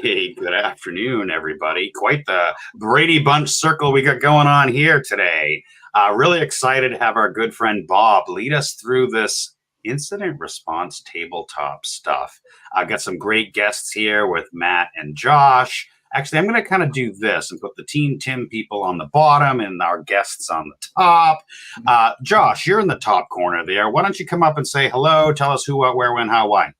Hey, good afternoon, everybody. Quite the Brady Bunch circle we got going on here today. Really excited to have our good friend Bob lead us through this incident response tabletop stuff. I've got some great guests here with Matt and Josh. Actually, I'm going to kind of do this and put the Team Tim people on the bottom and our guests on the top. Josh, you're in the top corner there. Why don't you come up and say hello? Tell us who, what, where, when, how, why.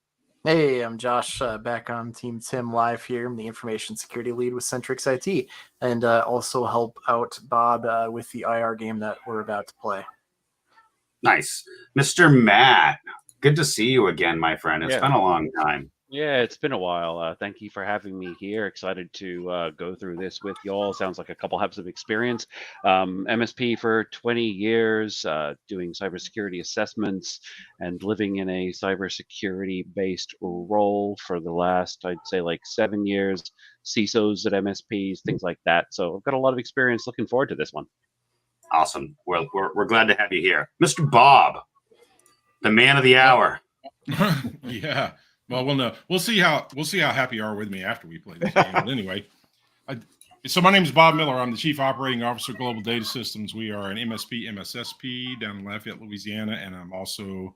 Hey, I'm Josh, back on Team Tim live here. I'm the information security lead with Centrix IT, and also help out Bob with the IR game that we're about to play. Nice. Mr. Matt, good to see you again, my friend. It's been a long time. Yeah, it's been a while. Thank you for having me here. Excited to go through this with y'all. Sounds like a couple have some experience. MSP for 20 years, doing cybersecurity assessments and living in a cybersecurity-based role for the last, I'd say, like 7 years. CISOs at MSPs, things like that. So I've got a lot of experience. Looking forward to this one. Awesome. Well, we're glad to have you here, Mr. Bob, the man of the hour. Yeah. Well, we'll see how happy you are with me after we play this game. But anyway, so my name is Bob Miller. I'm the Chief Operating Officer of Global Data Systems. We are an MSP, MSSP down in Lafayette, Louisiana, and I'm also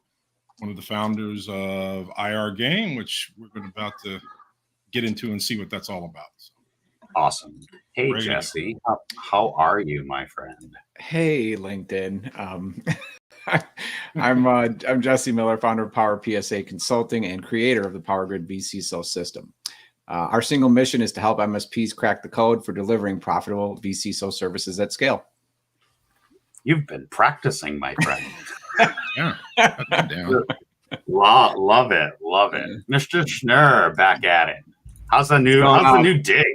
one of the founders of IR Game, which we're about to get into and see what that's all about. So. Awesome. Hey, Jesse, how are you, my friend? Hey, LinkedIn. I'm Jesse Miller, founder of Power PSA Consulting and creator of the PowerGrid vCISO system. Our single mission is to help MSPs crack the code for delivering profitable vCISO services at scale. You've been practicing, my friend. Yeah. Love it. Mr. Schnurr, back at it. How's the new dig?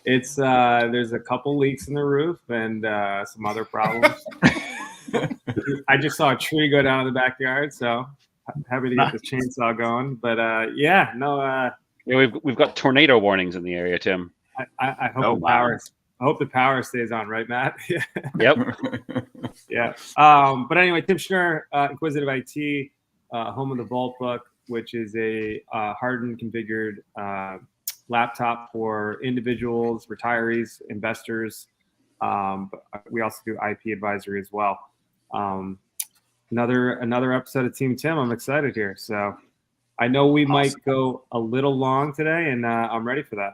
It's there's a couple leaks in the roof and some other problems. I just saw a tree go down in the backyard, so I'm happy to get the chainsaw going. But yeah, we've got tornado warnings in the area, Tim. I hope the power stays on, right, Matt? Yep. Yeah. But anyway, Tim Schnurr, Inquisitive IT, home of the Vault Book, which is a hardened, configured laptop for individuals, retirees, investors. But we also do IP advisory as well. Another episode of Team Tim. I'm excited here. So I know we might go a little long today, and I'm ready for that.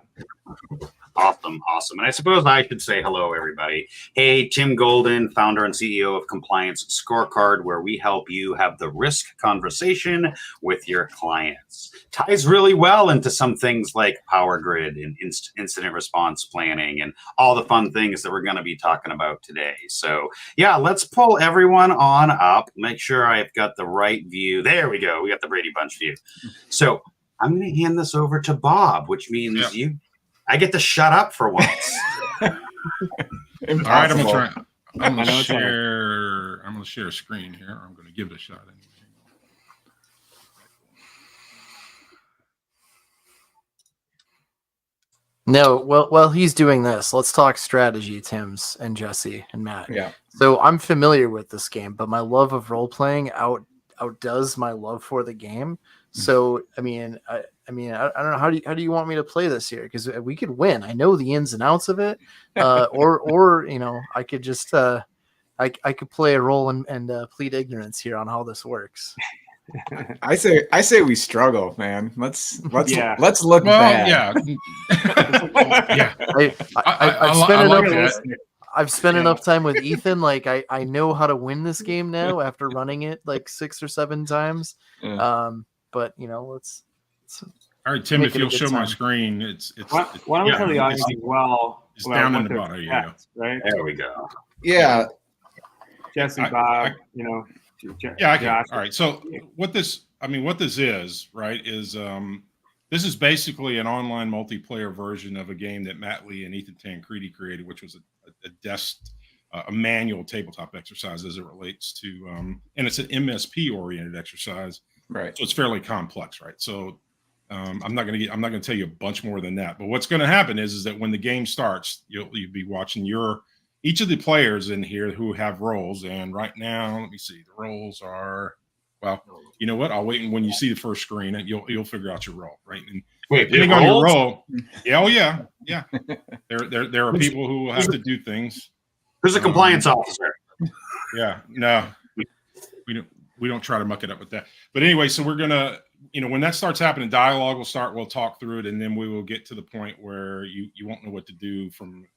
Awesome. And I suppose I should say hello, everybody. Hey, Tim Golden, founder and CEO of Compliance Scorecard, where we help you have the risk conversation with your clients. Ties really well into some things like PowerGrid and incident response planning and all the fun things that we're going to be talking about today. So yeah, let's pull everyone on up. Make sure I've got the right view. There we go. We got the Brady Bunch view. So I'm going to hand this over to Bob, which means I get to shut up for once. All right, I'm gonna share a screen here. I'm gonna give it a shot anyway. No, while he's doing this, let's talk strategy, Tim's and Jesse and Matt. Yeah. So I'm familiar with this game, but my love of role playing outdoes my love for the game. So I mean, I don't know, how do you want me to play this here? Because we could win. I know the ins and outs of it, or I could just I could play a role and plead ignorance here on how this works. I say we struggle, man. Let's look bad. Yeah. I've spent enough time with Ethan. Like I know how to win this game now after running it like 6 or 7 times. But let's all right, Tim, if you'll show my screen, it's why don't we tell the audience as well? It's down in the bottom. Right? There we go. Yeah. Jesse, Bob, Yeah, I can. Josh. All right. So what this is, right, is this is basically an online multiplayer version of a game that Matt Lee and Ethan Tancredi created, which was a manual tabletop exercise as it relates to, and it's an MSP oriented exercise. Right. So it's fairly complex, right? So I'm not going to tell you a bunch more than that. But what's going to happen is that when the game starts, you'll be watching each of the players in here who have roles. And right now, let me see, the roles are, well, you know what? I'll wait, and when you see the first screen, and you'll figure out your role, right? And Wait, depending on your role, yeah. There are people who will have to do things. Who's a compliance officer? Yeah, no, we don't try to muck it up with that. But anyway, so we're gonna, when that starts happening, dialogue will start. We'll talk through it, and then we will get to the point where you won't know what to do from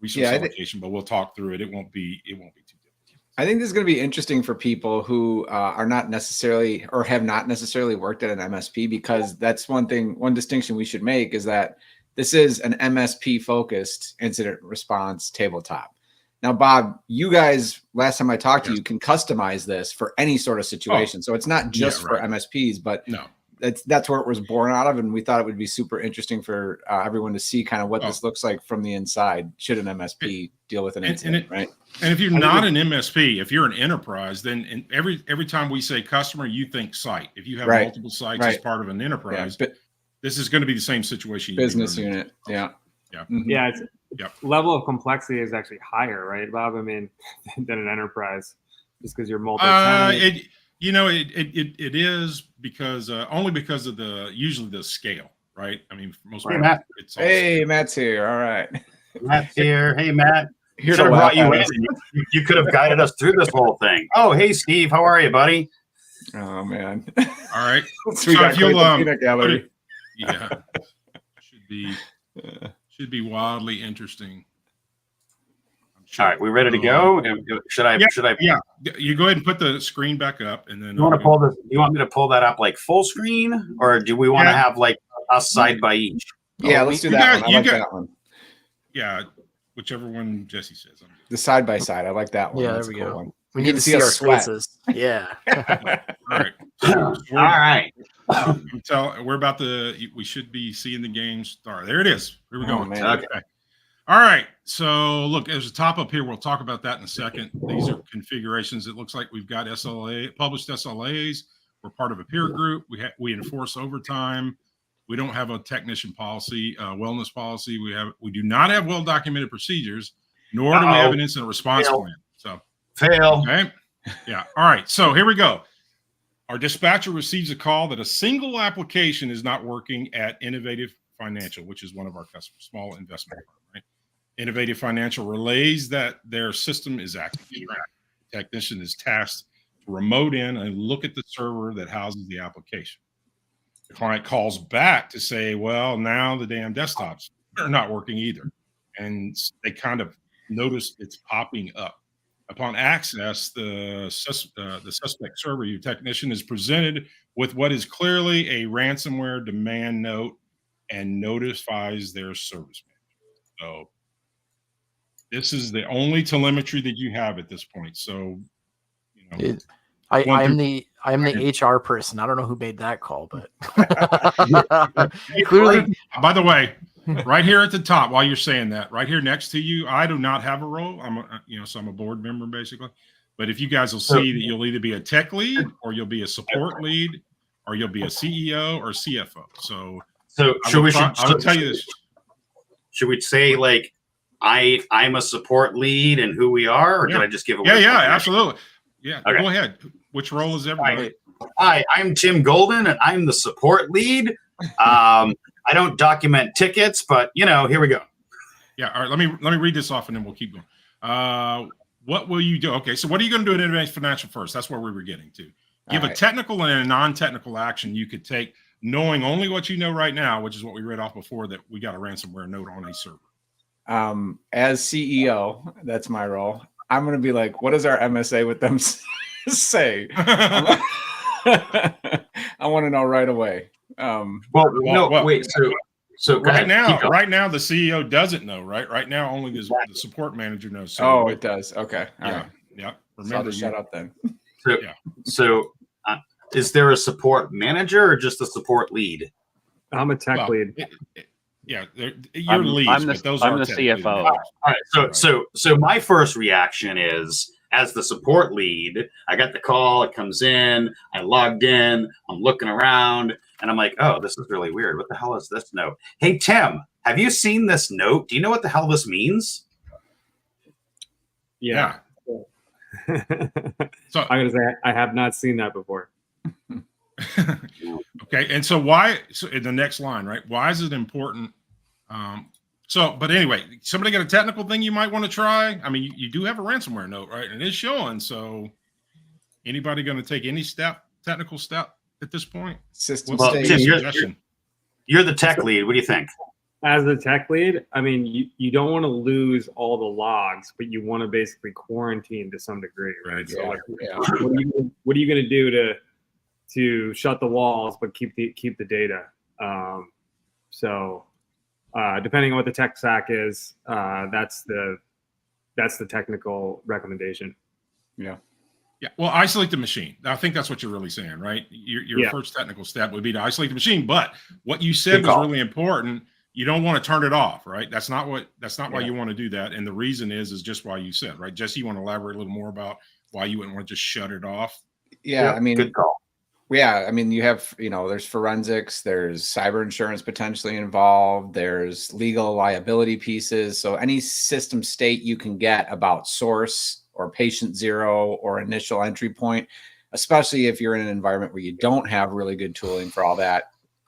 resource allocation. But we'll talk through it. It won't be too difficult. I think this is going to be interesting for people who are not necessarily or have not necessarily worked at an MSP, because that's one distinction we should make, is that this is an MSP focused incident response tabletop. Now, Bob, you guys, last time I talked to you, can customize this for any sort of situation. So it's not just for MSPs, but no, that's where it was born out of. And we thought it would be super interesting for everyone to see kind of what this looks like from the inside, should an MSP deal with an incident, right? And if you're not an MSP, if you're an enterprise, then every time we say customer, you think site. If you have multiple sites as part of an enterprise, this is going to be the same situation. Business unit. Yeah. Yeah. Yeah. Level of complexity is actually higher, right, Bob? I mean, than an enterprise, just because you're multi-tenant. It is because only because of usually the scale, right? I mean, for most people, Matt. Matt's here. All right. Matt's here. Hey, Matt. Should have brought you in. You could have guided us through this whole thing. Oh, hey, Steve. How are you, buddy? Oh, man. All right. So if you'll gallery. Yeah. Should be wildly interesting. All right, we ready to go? Should I? Yeah. You go ahead and put the screen back up, and then you want to pull this? You want me to pull that up like full screen, or do we want to have like us side by each? Yeah, let's do that one. I like that one. Yeah, whichever one Jesse says. The side by side. I like that one. Yeah, That's there we a cool go. one. We need to see our faces. Yeah. All right. All right. We should be seeing the game start. There it is. Here we go. Man. Okay. All right. So look, there's a top up here. We'll talk about that in a second. These are configurations. It looks like we've got published SLAs. We're part of a peer group. We enforce overtime. We don't have a technician policy, wellness policy. We do not have well documented procedures, nor do we have an incident response plan. So fail. Okay. Yeah. All right. So here we go. Our dispatcher receives a call that a single application is not working at Innovative Financial, which is one of our customers, small investment firm, right? Innovative Financial relays that their system is actively tracked. The technician is tasked to remote in and look at the server that houses the application. The client calls back to say, well, now the damn desktops are not working either. And they kind of notice it's popping up. Upon access, the suspect server, your technician is presented with what is clearly a ransomware demand note and notifies their service manager. So this is the only telemetry that you have at this point. So, I am the HR person. I don't know who made that call, but clearly. By the way, right here at the top, while you're saying that, right here next to you, I do not have a role. So I'm a board member basically. But if you guys will see that you'll either be a tech lead, or you'll be a support lead, or you'll be a CEO or CFO. So I will tell you this. Should we say like I'm a support lead and who we are, or did I just give away? Yeah, absolutely. Yeah, okay. Go ahead. Which role is everybody? Hi, I'm Tim Golden, and I'm the support lead. I don't document tickets, but here we go. Yeah. All right. Let me read this off, and then we'll keep going. What will you do? Okay. So what are you going to do at Innovative Financial first? That's where we were getting to. You have a technical and a non-technical action you could take, knowing only what you know right now, which is what we read off before, that we got a ransomware note on a server. As CEO, that's my role. I'm going to be like, what does our MSA with them say? I want to know right away. Wait. So right now the CEO doesn't know, right? Right now, only the support manager knows. So it does. Okay. All right. Yeah. Remember, shut up then. So, Yeah. so is there a support manager or just a support lead? I'm a tech Well, lead. Yeah, you're leads, but those I'm are the technically CFO. managers. All right. Right. So my first reaction is, as the support lead, I got the call. It comes in. I logged in. I'm looking around, and I'm like, oh, this is really weird. What the hell is this note? Hey, Tim, have you seen this note? Do you know what the hell this means? Yeah. So I'm gonna say I have not seen that before. okay, and so why? So in the next line, right? Why is it important? But anyway, somebody got a technical thing you might want to try. I mean, you do have a ransomware note, right? And it's showing. So anybody going to take any technical step at this point? System Well, state. Tim, Suggestion? you're the tech lead. What do you think? As the tech lead, I mean, you don't want to lose all the logs, but you want to basically quarantine to some degree, right? So, like, what are you going to do to shut the walls but keep the data? Depending on what the tech stack is, that's the technical recommendation. Yeah. Well, isolate the machine. I think that's what you're really saying, right? Your first technical step would be to isolate the machine. But what you said was really important. You don't want to turn it off, right? That's not why you want to do that. And the reason is just why you said, right? Jesse, you want to elaborate a little more about why you wouldn't want to just shut it off? Yeah, I mean, good call. Yeah, I mean, you have, there's forensics, there's cyber insurance potentially involved, there's legal liability pieces. So any system state you can get about source or patient zero or initial entry point, especially if you're in an environment where you don't have really good tooling for all that,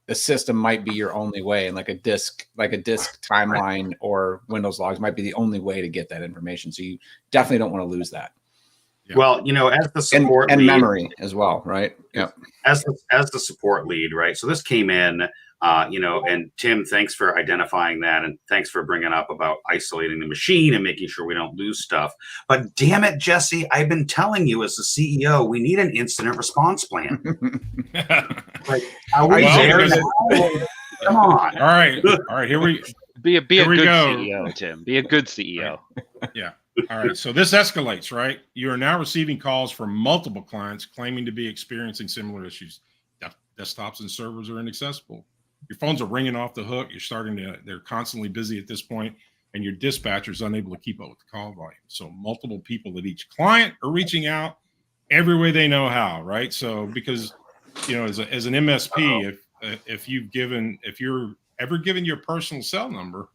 the system might be your only way. And like a disk timeline or Windows logs might be the only way to get that information. So you definitely don't want to lose that. Yeah. Well, as the support and lead, memory as well, right? Yeah. As the support lead, right? So this came in, and Tim, thanks for identifying that, and thanks for bringing up about isolating the machine and making sure we don't lose stuff. But damn it, Jesse, I've been telling you as the CEO, we need an incident response plan. Like, are we there now? Come on. All right. Here we Be a Here we good go. CEO, Tim. Be a good CEO. Yeah. All right. So this escalates, right? You are now receiving calls from multiple clients claiming to be experiencing similar issues. Desktops and servers are inaccessible. Your phones are ringing off the hook. They're constantly busy at this point, and your dispatcher is unable to keep up with the call volume. So multiple people at each client are reaching out every way they know how, right? So because, as an MSP, if you're ever given your personal cell number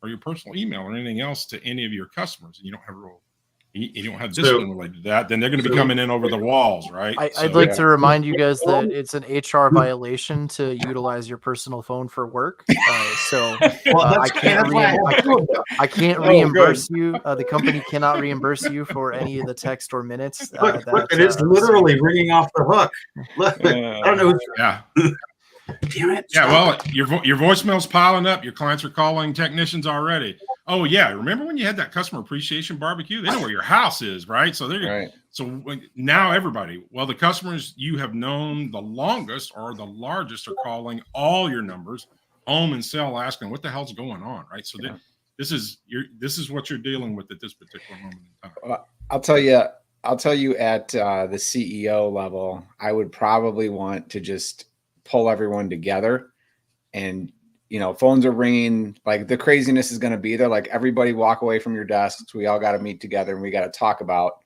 or your personal email or anything else to any of your customers, and you don't have discipline related to that, then they're going to be coming in over the walls, right? I'd like to remind you guys that it's an HR violation to utilize your personal phone for work. I can't reimburse you. The company cannot reimburse you for any of the text or minutes. Look, it is literally ringing off the hook. Look, I don't know. Yeah. Damn it. Yeah, well, your voicemail's piling up. Your clients are calling technicians already. Oh yeah, remember when you had that customer appreciation barbecue? They know where your house is, right? So now everybody. Well, the customers you have known the longest or the largest are calling all your numbers, home and cell, asking what the hell's going on, right? So this is what you're dealing with at this particular moment in time. I'll tell you at the CEO level, I would probably want to just pull everyone together, and phones are ringing, like the craziness is going to be there, like everybody walk away from your desks, we all got to meet together and we got to talk about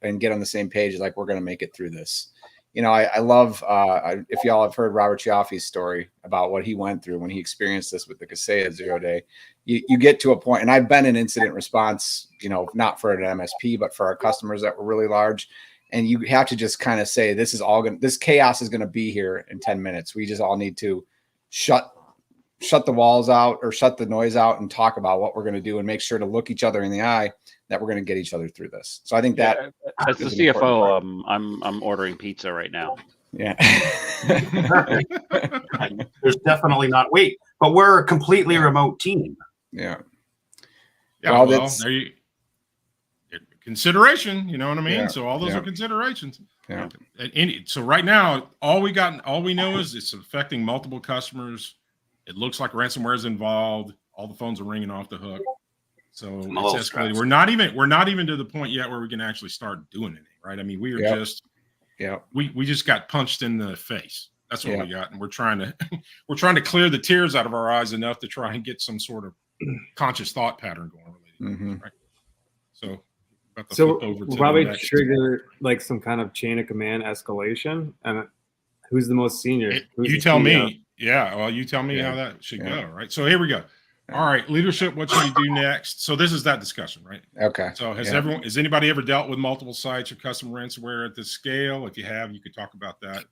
and get on the same page, like we're going to make it through this. I love if y'all have heard Robert Chiaffi's story about what he went through when he experienced this with the Kaseya 0-day, you get to a point, and I've been in incident response, not for an MSP but for our customers that were really large. And you have to just kind of say, this chaos is going to be here in 10 minutes. We just all need to shut the walls out or shut the noise out and talk about what we're going to do and make sure to look each other in the eye that we're going to get each other through this. So I think that as the CFO, I'm ordering pizza right now. Yeah. There's definitely not. But we're a completely remote team. Yeah. Yeah. Well, there you consideration, you know what I mean? Yeah, so all those are considerations. Yeah. So right now, all we know is it's affecting multiple customers. It looks like ransomware is involved. All the phones are ringing off the hook. So it's escalated. We're not even to the point yet where we can actually start doing anything, right? I mean, we are just Yeah. We just got punched in the face. That's what we got, and we're trying to clear the tears out of our eyes enough to try and get some sort of conscious thought pattern going related, right? So, about to flip over to we'll probably the next. trigger like some kind of chain of command escalation. And who's the most senior? You tell me. Yeah, well, you tell me how that should go, right? So here we go. All right, leadership, what should you do next? So this is that discussion, right? Okay. So has anybody ever dealt with multiple sites or custom ransomware at this scale? If you have, you could talk about that.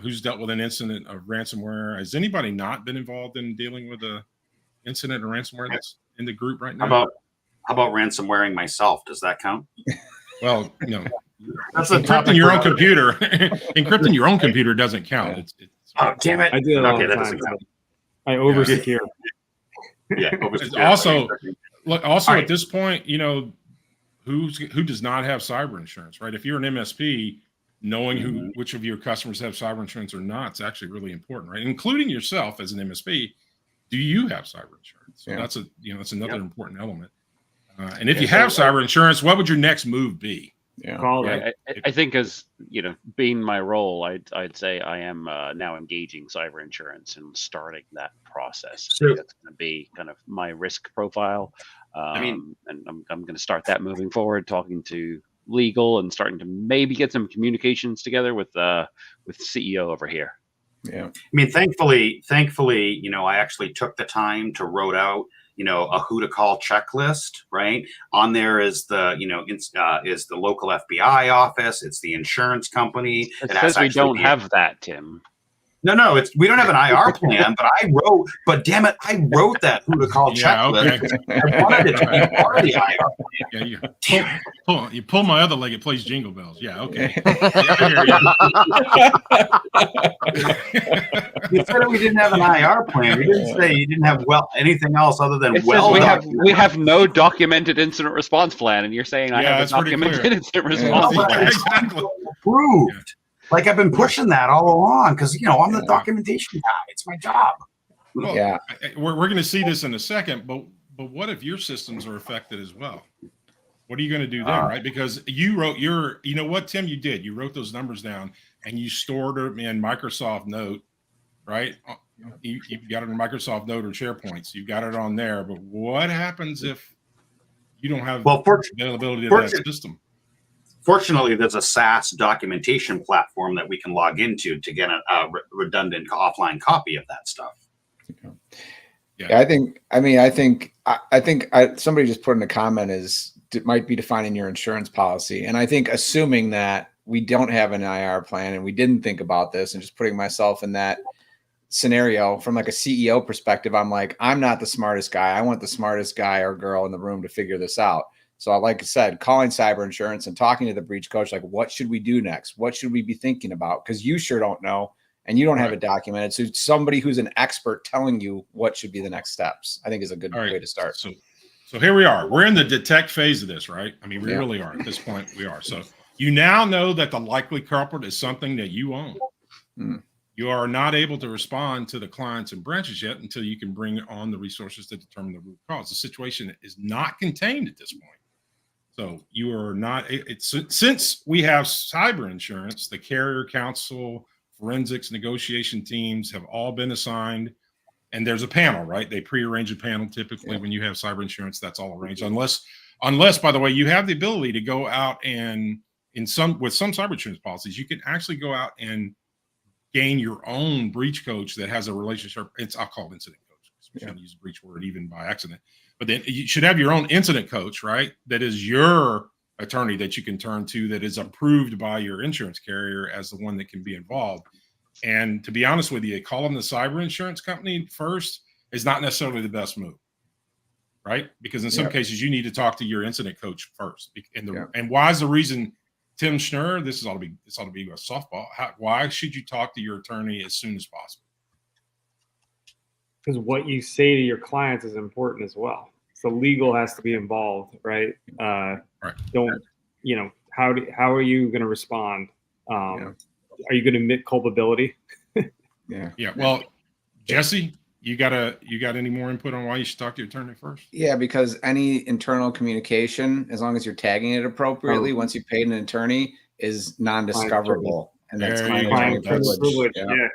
Who's dealt with an incident of ransomware? Has anybody not been involved in dealing with a incident or ransomware that's in the group right now? How about ransomwaring myself? Does that count? Well, That's encrypting your own computer. Encrypting your own computer doesn't count. It's oh, damn it! I do it all the that time. doesn't count. I over secure. Yeah. Also, at this point, who does not have cyber insurance, right? If you're an MSP, knowing which of your customers have cyber insurance or not is actually really important, right? Including yourself as an MSP. Do you have cyber insurance? So that's another important element. And if you have cyber insurance, what would your next move be? I think as being my role, I'd say I am now engaging cyber insurance and starting that process. So that's going to be kind of my risk profile. And I'm going to start that moving forward, talking to legal and starting to maybe get some communications together with CEO over here. Yeah. I mean, thankfully, I actually took the time to wrote out, a who to call checklist, right? On there is the, is the local FBI office. It's the insurance company. It says we don't have that, Tim. No, we don't have an IR plan, but damn it, I wrote that who to call checklist. Okay. I wanted it to be part of the IR plan. Yeah, you pull my other leg, it plays Jingle Bells. Yeah, okay. You said we didn't have an IR plan. We didn't say you didn't have anything else other than we have no documented incident response plan, and you're saying I have a documented incident response plan. Exactly. Approved. Like I've been pushing that all along because I'm the documentation guy. It's my job. Well, we're going to see this in a second, but what if your systems are affected as well? What are you going to do then, right? Because you wrote what, Tim, you did. You wrote those numbers down and you stored them in Microsoft Note, right? You got it in Microsoft Note or SharePoint. So you got it on there. But what happens if you don't have availability of that system? Fortunately, there's a SaaS documentation platform that we can log into to get a redundant offline copy of that stuff. Yeah, I think somebody just put in a comment it might be defining your insurance policy. And I think assuming that we don't have an IR plan and we didn't think about this and just putting myself in that scenario from like a CEO perspective, I'm like, I'm not the smartest guy. I want the smartest guy or girl in the room to figure this out. So like I said, calling cyber insurance and talking to the breach coach, like, what should we do next? What should we be thinking about? Because you sure don't know, and you don't have it documented. So somebody who's an expert telling you what should be the next steps, I think is a good way to start. So here we are. We're in the detect phase of this, right? I mean, we really are at this point. We are. So you now know that the likely culprit is something that you own. You are not able to respond to the clients and branches yet until you can bring on the resources to determine the root cause. The situation is not contained at this point. So you are not, since we have cyber insurance, the carrier council, forensics, negotiation teams have all been assigned, and there's a panel, right? They pre-arrange a panel typically when you have cyber insurance, that's all arranged. Unless, by the way, you have the ability to go out and with some cyber insurance policies, you can actually go out and gain your own breach coach that has a relationship. I'll call it incident coach. We shouldn't use breach word even by accident. But then you should have your own incident coach, right? That is your attorney that you can turn to, that is approved by your insurance carrier as the one that can be involved. And to be honest with you, calling the cyber insurance company first is not necessarily the best move, right? Because in some cases, you need to talk to your incident coach first. And why is the reason, Tim Schnurr, this ought to be a softball. Why should you talk to your attorney as soon as possible? Because what you say to your clients is important as well. So legal has to be involved, right? How are you going to respond? Are you going to admit culpability? Well, Jesse, you got any more input on why you should talk to your attorney first? Yeah, because any internal communication, as long as you're tagging it appropriately, once you paid an attorney, is non-discoverable, and that's There you client go. attorney privilege. Yeah.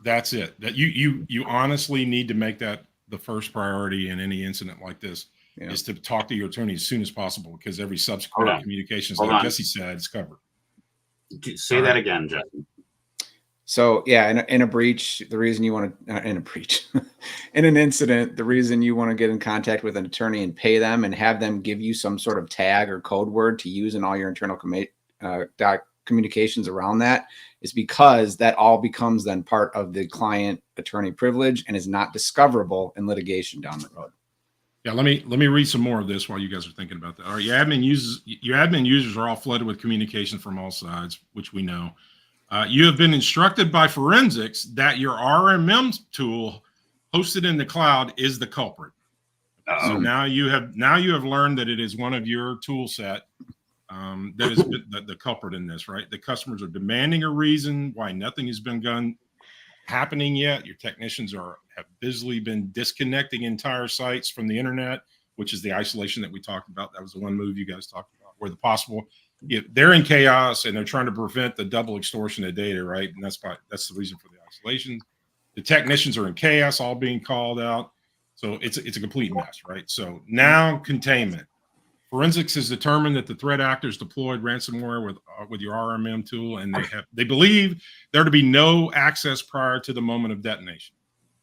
That's it. That you honestly need to make that the first priority in any incident like this, is to talk to your attorney as soon as possible, because every subsequent communications, like Jesse said, is covered. Say that again, Jesse. So yeah, in a breach, the reason you want to in a breach, in an incident, the reason you want to get in contact with an attorney and pay them and have them give you some sort of tag or code word to use in all your internal communications around that is because that all becomes then part of the client attorney privilege and is not discoverable in litigation down the road. Yeah, let me read some more of this while you guys are thinking about that. All right, your admin users are all flooded with communication from all sides, which we know. You have been instructed by forensics that your RMM tool hosted in the cloud is the culprit. So now you have learned that it is one of your tool set that is the culprit in this, right? The customers are demanding a reason why nothing has been happening yet. Your technicians have busily been disconnecting entire sites from the internet, which is the isolation that we talked about. That was the one move you guys talked about, where they're in chaos and they're trying to prevent the double extortion of data, right? And that's the reason for the isolation. The technicians are in chaos, all being called out. So it's a complete mess, right? So now containment. Forensics has determined that the threat actors deployed ransomware with your RMM tool, and they believe there to be no access prior to the moment of detonation.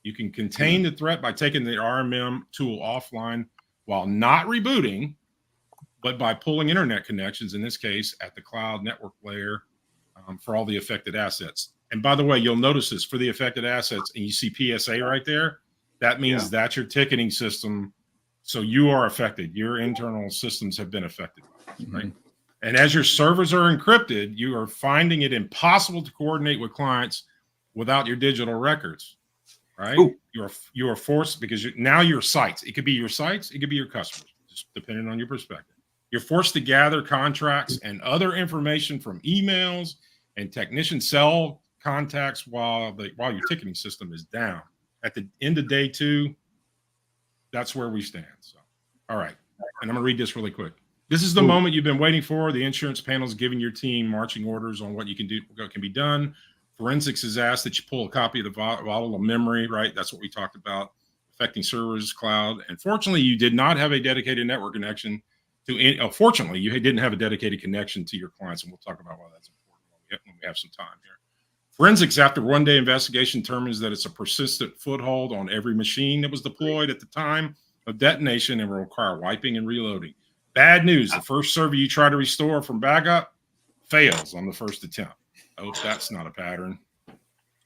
You can contain the threat by taking the RMM tool offline while not rebooting, but by pulling internet connections, in this case, at the cloud network layer for all the affected assets. And by the way, you'll notice this for the affected assets, and you see PSA right there. That means that's your ticketing system. So you are affected. Your internal systems have been affected, right? And as your servers are encrypted, you are finding it impossible to coordinate with clients without your digital records, right? You are forced, because now your sites, it could be your sites, it could be your customers, just depending on your perspective. You're forced to gather contracts and other information from emails and technician cell contacts while your ticketing system is down. At the end of day 2, that's where we stand. So, all right. And I'm going to read this really quick. This is the moment you've been waiting for. The insurance panel is giving your team marching orders on what you can do, what can be done. Forensics has asked that you pull a copy of the volatile memory, right? That's what we talked about, affecting servers, cloud. And fortunately, you did not have a dedicated network connection fortunately, you didn't have a dedicated connection to your clients, and we'll talk about why that's important when we have some time here. Forensics, after one-day investigation, determines that it's a persistent foothold on every machine that was deployed at the time of detonation and will require wiping and reloading. Bad news, the first server you try to restore from backup fails on the first attempt. I hope that's not a pattern.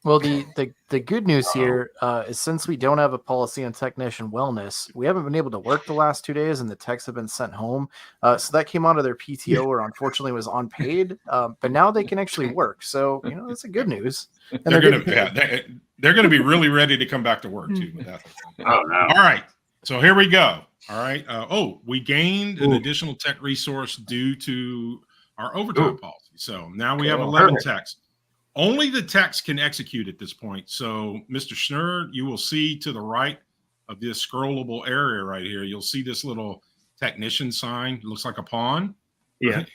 Well, the good news here is, since we don't have a policy on technician wellness, we haven't been able to work the last 2 days, and the techs have been sent home. So that came out of their PTO, or unfortunately was unpaid. But now they can actually work. So that's a good news. And they're going to be really ready to come back to work too. With that. Oh no! All right, so here we go. All right. We gained an additional tech resource due to our overtime policy. So now we have 11 techs. Only the techs can execute at this point. So, Mr. Schnurr, you will see to the right of this scrollable area right here, you'll see this little technician sign. It looks like a pawn. Yeah. Right?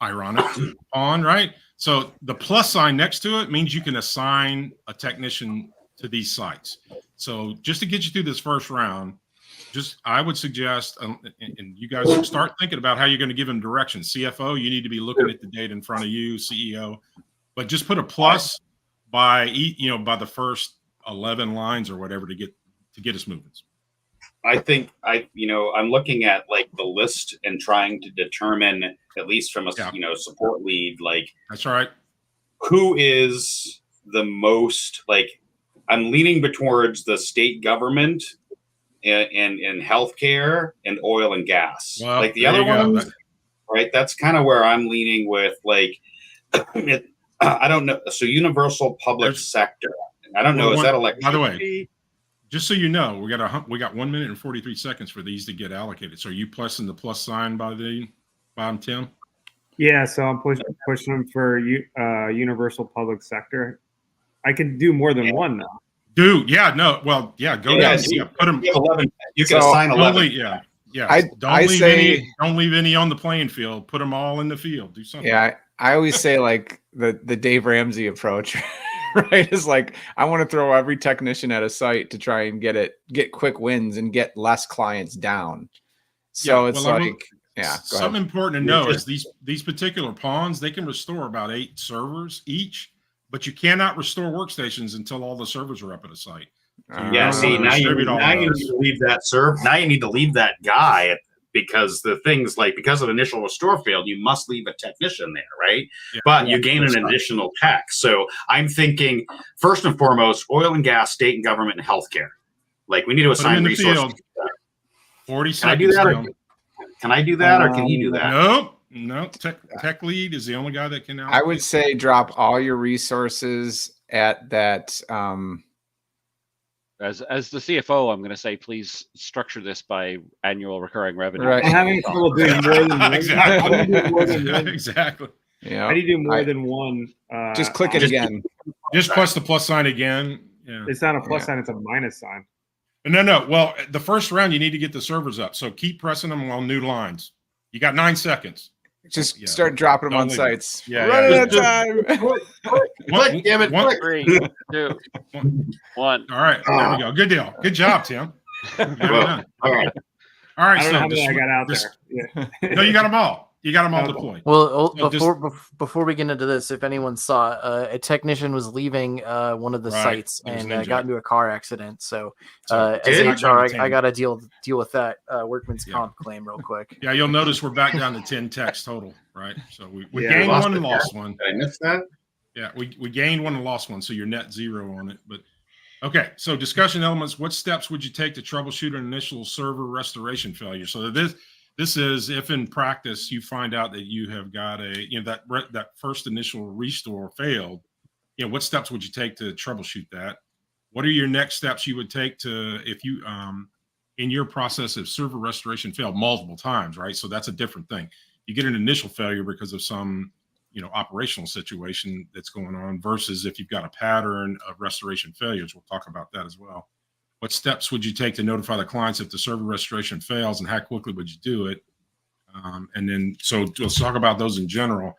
Ironic. Pawn, right? So the plus sign next to it means you can assign a technician to these sites. So just to get you through this first round, I would suggest, and you guys start thinking about how you're going to give them direction. CFO, you need to be looking at the data in front of you, CEO. But just put a plus by the first 11 lines or whatever to get us moving. I think I'm looking at like the list and trying to determine, at least from a support lead, like that's right, who is the most, like, I'm leaning towards the state government and healthcare and oil and gas. Well, like the other ones, right? That's kind of where I'm leaning with, like. I don't know. So universal public sector. I don't know. Is that electricity? By the way, just so you know, we got 1 minute and 43 seconds for these to get allocated. So are you pressing the plus sign by the bottom, Tim? Yeah. So I'm pushing them for universal public sector. I can do more than one now. Go down. Yeah, put them. You can assign 11. Yeah, I say, don't leave any on the playing field. Put them all in the field. Do something. yeah, I always say like the Dave Ramsey approach, right? Is like I want to throw every technician at a site to try and get quick wins and get less clients down. So Yeah, it's well, like, yeah, go something ahead. important to know is these particular pawns, they can restore about 8 servers each, but you cannot restore workstations until all the servers are up at a site. So you're Yeah, going to see, want to distribute all now you those. need to leave that now you need to leave that guy because the things like because of initial restore failed, you must leave a technician there, right? Yeah. But you gain an additional tech. So I'm thinking first and foremost, oil and gas, state and government, and healthcare. Like we need to Put them assign in the resources. field. 40 Can I do seconds. that? Tim. Can I do that, or can he do that? No. Tech lead is the only guy that can. I would say drop all your resources at that. As the CFO, I'm going to say, please structure this by annual recurring revenue. Right. I'm having trouble doing more than one. Exactly. How do you do more than one? Exactly. Yeah. How do you do more than one? Just click it again. Just press the plus sign again. Yeah. It's not a plus sign; it's a minus sign. No. Well, the first round you need to get the servers up, so keep pressing them on new lines. You got 9 seconds. Just start dropping them Don't on leave sites. Yeah, Running yeah. out of time. Click, damn it, click. 3, 2, 1. All right, there we go. Good deal. Good job, Tim. You got it done. All right. All right. I don't know how many I this- got out this- there. Yeah. No, you got them all. You got them all Okay. deployed. Well, So before we get into this, if anyone saw, a technician was leaving one of the Right. sites It was and an got injury. into a car accident. So, So, as did? HR, Down to I 10. got to deal with that workman's Yeah. comp claim real quick. Yeah, you'll notice we're back down to 10 techs total, right? So we Yeah. gained Lost one and the lost one. Did I miss that? Yeah, we gained one and lost one, so you're net 0 on it. But okay, so discussion elements. What steps would you take to troubleshoot an initial server restoration failure? So this is if in practice you find out that you have got that first initial restore failed. What steps would you take to troubleshoot that? What are your next steps you would take to if you in your process of server restoration failed multiple times, right? So that's a different thing. You get an initial failure because of some operational situation that's going on versus if you've got a pattern of restoration failures. We'll talk about that as well. What steps would you take to notify the clients if the server restoration fails, and how quickly would you do it? And then, so let's talk about those in general.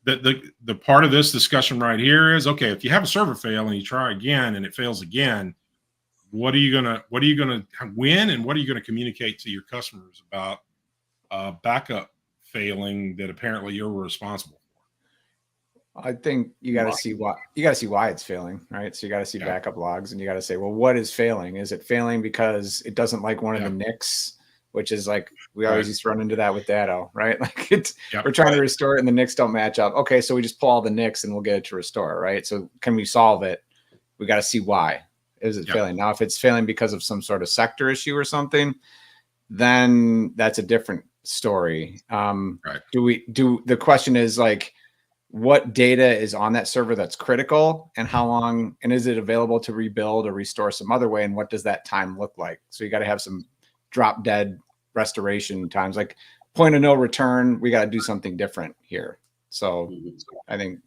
The part of this discussion right here is, okay, if you have a server fail and you try again and it fails again, what are you gonna win, and what are you gonna communicate to your customers about backup failing that apparently you're responsible? I think you got to see why it's failing, right? So you got to see backup logs, and you got to say, well, what is failing? Is it failing because it doesn't like one of the NICs, which is like we always used to run into that with Datto, right? Like we're trying to restore it, and the NICs don't match up. Okay, so we just pull all the NICs and we'll get it to restore, right? So can we solve it? We got to see why is it failing. Now, if it's failing because of some sort of sector issue or something, then that's a different story. Right. The question is like, what data is on that server that's critical, and how long, and is it available to rebuild or restore some other way, and what does that time look like? So you got to have some drop dead restoration times, like point of no return. We got to do something different here. So I think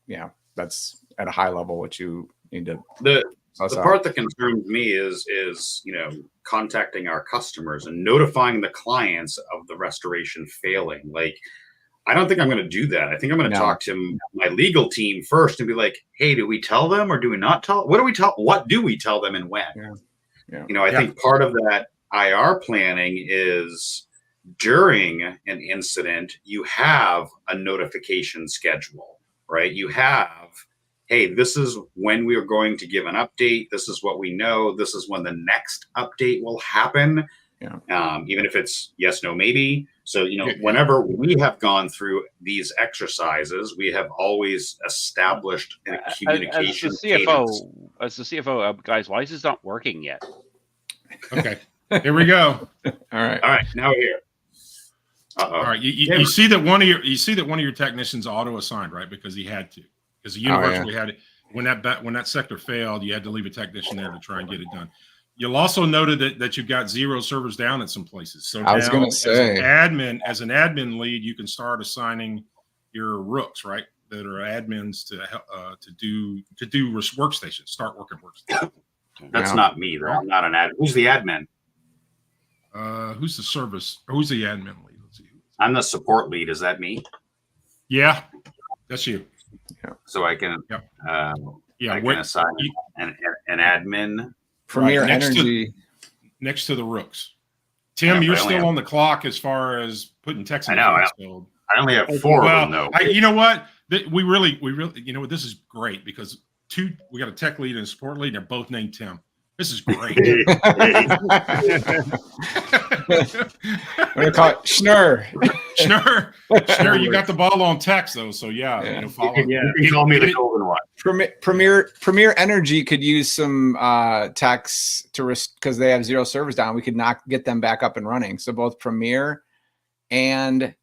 that's at a high level what you need to. The part that concerns me is contacting our customers and notifying the clients of the restoration failing. Like, I don't think I'm going to do that. I think I'm going to talk to my legal team first and be like, hey, do we tell them or do we not tell? What do we tell them and when? I think part of that IR planning is during an incident, you have a notification schedule, right? You have, hey, this is when we are going to give an update. This is what we know. This is when the next update will happen. Even if it's yes, no, maybe. So, whenever we have gone through these exercises, we have always established a communication. As the CFO, guys, why is this not working yet? Okay, here we go. All right. Now we're here. All right, you see that one of your technicians auto assigned, right? Because he had to, because the university had it when that sector failed, you had to leave a technician there to try and get it done. You'll also noted that you've got 0 servers down at some places. So I was going to say, as an admin lead, you can start assigning your rooks, right? That are admins to do workstations, start working workstations. That's not me, though. I'm not an admin. Who's the admin? Who's the service or who's the admin lead? Let's see. I'm the support lead. Is that me? Yeah, that's you. So I can, Yep. I Yeah, can assign an admin. Premier next Energy. next to the rooks. Tim, Yeah, you're but I only still have- on the clock as far as putting text. I know, I Field. I only have 4 Well, of them, though. you know what? We really, you know what? This is great because we got a tech lead and a support lead, and they're both named Tim. This is great. We're gonna call it Schnurr. Schnurr, you got the ball on text though, so yeah. Yeah. You know, follow. You can call me the golden one. Premier Energy could use some techs to because they have 0 servers down. We could get them back up and running. So both Premier and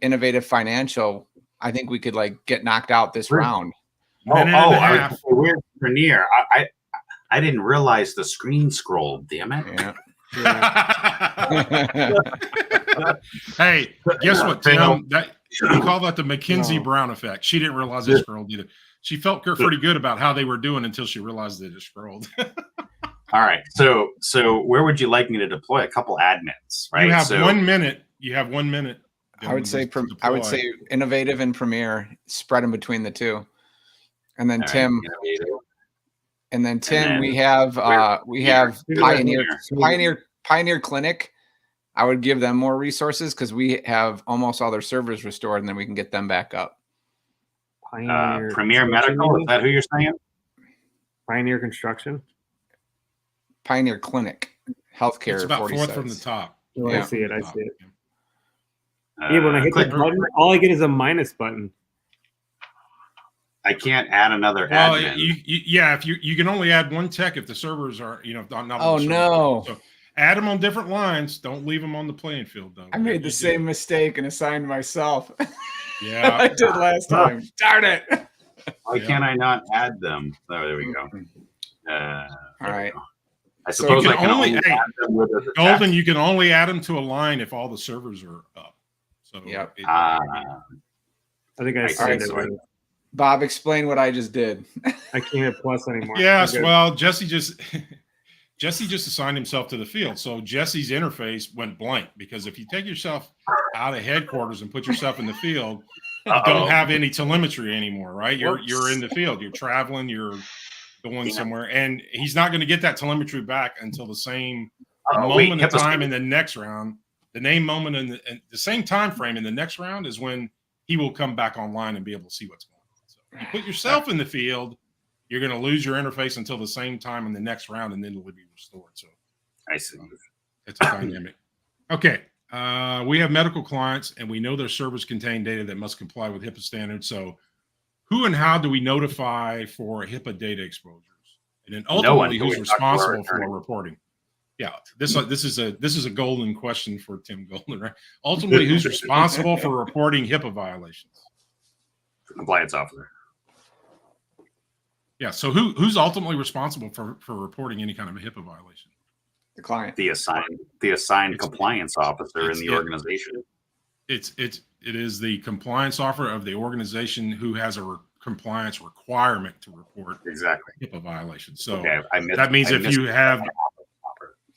Innovative Financial, I think we could like get knocked out this round. Minute and a half. We're Premier. I didn't realize the screen scrolled. Damn it! Yeah. Hey, guess what, Tim? We call that the Mackenzie No. Brown effect. She didn't realize it scrolled either. She felt pretty good about how they were doing until she realized that it scrolled. All right. So where would you like me to deploy a couple admins? Right. You have so, 1 minute. You have 1 minute. I would say Innovative and Premier, spread them between the two, and then all right, Tim. Innovative. And then Tim, then we have Pioneer Clinic. I would give them more resources because we have almost all their servers restored, and then we can get them back up. Premier Medical. Is that who you're saying? Pioneer Construction. Pioneer Clinic, healthcare. It's about 40 4th sites. from the top. Oh, Yeah. I see it. I see it. Uh, Yeah, when I hit the click- button, all I get is a minus button. I can't add another Well, admin. if you can only add 1 tech if the servers are not. Oh, on the server. no. So add them on different lines. Don't leave them on the playing field though. I made the same mistake and assigned myself. Yeah. I did last time. Darn it. Why can't I not add them? Oh, there we go. All right. I suppose you I can can only- only hey, add them with a Golden, you can only add them to a line if all the servers are up. So Yep. I think I I assigned see. it. Right. Bob, explain what I just did. I can't hit plus anymore. Yes, I'm good. well, Jesse just assigned himself to the field. So Jesse's interface went blank because if you take yourself out of headquarters and put yourself in the field, you don't have any telemetry anymore, right? You're in the field, you're traveling, you're going somewhere, and he's not going to get that telemetry back until the same moment of time in the next round. The same moment in the same time frame in the next round is when he will come back online and be able to see what's going on. So you put yourself in the field, you're going to lose your interface until the same time in the next round, and then it'll be restored. So I see. it's a dynamic. Okay. We have medical clients, and we know their servers contain data that must comply with HIPAA standards. So who and how do we notify for HIPAA data exposures? And then ultimately, who's responsible for reporting? Yeah, this is a golden question for Tim Golden, right? Ultimately, who's responsible for reporting HIPAA violations? Compliance officer. Yeah, so who's ultimately responsible for reporting any kind of a HIPAA violation? The client. The assigned compliance officer in the organization. It is the compliance officer of the organization who has a compliance requirement to report Exactly. HIPAA violations. So Okay, that means if you have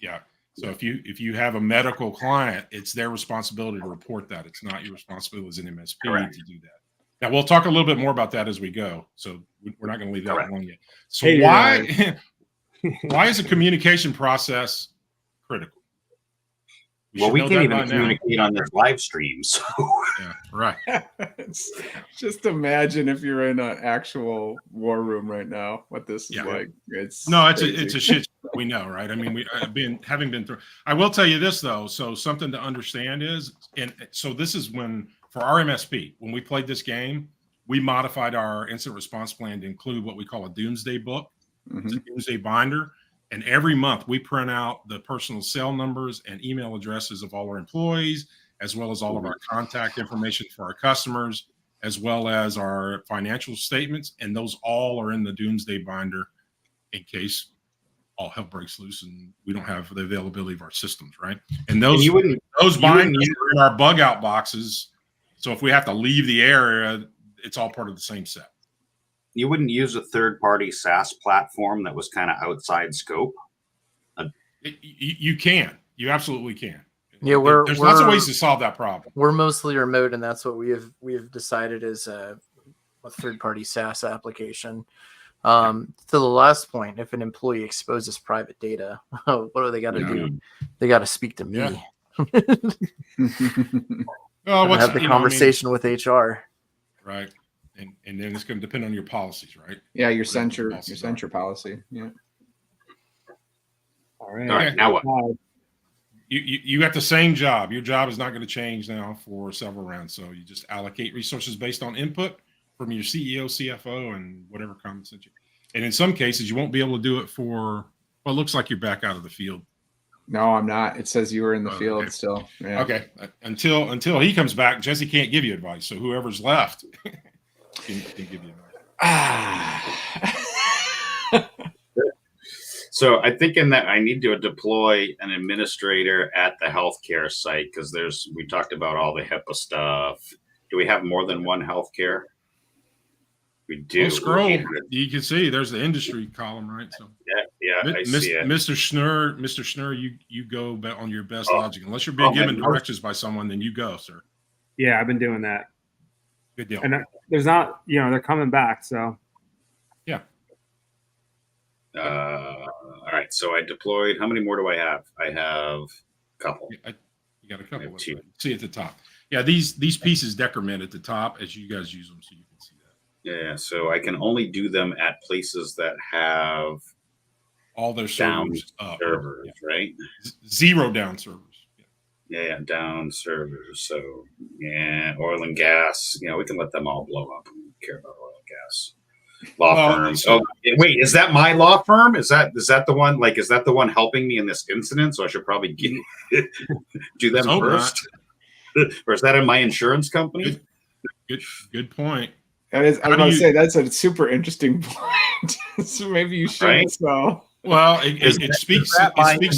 if you have a medical client, it's their responsibility to report that. It's not your responsibility as an MSP Correct. to do that. Now we'll talk a little bit more about that as we go. So we're not going to leave that alone yet. So Hey, why is a communication process critical? Well, we should can't know that even by now. communicate on this live stream. So Yeah, right. Just imagine if you're in an actual war room right now, what this is Yeah. like. It's It's a shit show, we know, right? I mean, having been through. I will tell you this though. So something to understand is, and so this is when for our MSP, when we played this game, we modified our incident response plan to include what we call a doomsday book. It's a doomsday binder. And every month we print out the personal cell numbers and email addresses of all our employees, as well as all of our contact information for our customers, as well as our financial statements. And those all are in the doomsday binder in case all hell breaks loose and we don't have the availability of our systems, right? And those binders are in our bug out boxes. So if we have to leave the area, it's all part of the same set. you wouldn't use a third-party SaaS platform that was kind of outside scope. You can. You absolutely can. Yeah, There's lots of ways to solve that problem. We're mostly remote, and that's what we have decided is a third-party SaaS application. To the last point, if an employee exposes private data, what do they got to do? They got to speak to me. Yeah. Have the conversation with HR. Right. And then it's going to depend on your policies, right? Yeah, your censure policy. Yeah. All right. All right, now what? You got the same job. Your job is not going to change now for several rounds. So you just allocate resources based on input from your CEO, CFO, and whatever comments that you. And in some cases, you won't be able to do it for. Well, it looks like you're back out of the field. No, I'm not. It says you were in the field okay. still. Yeah. Okay. Until he comes back, Jesse can't give you advice. So whoever's left can give you advice. So I'm thinking that I need to deploy an administrator at the healthcare site because we talked about all the HIPAA stuff. Do we have more than one healthcare? We do. Well, scroll. You can see there's the industry column, right? So yeah, I see it. Mr. Schnurr, you go on your best logic. Unless you're being given directions by someone, then you go, sir. Yeah, I've been doing that. Good deal. And there's not, they're coming back. So yeah. All right. So I deployed. How many more do I have? I have a couple. You got a couple. Two. See at the top. Yeah, these pieces decrement at the top as you guys use them, so you can see that. Yeah. So I can only do them at places that have all their down servers up. servers, right? Zero down servers. Yeah, down servers. So yeah, oil and gas. We can let them all blow up. We don't care about oil and gas. Law firms. Oh, wait, is that my law firm? Is that the one? Like, is that the one helping me in this incident? So I should probably do them first, or is that in my insurance company? Good point. That is, I was about to say that's a super interesting point. So maybe you should. Right? So. Well, it speaks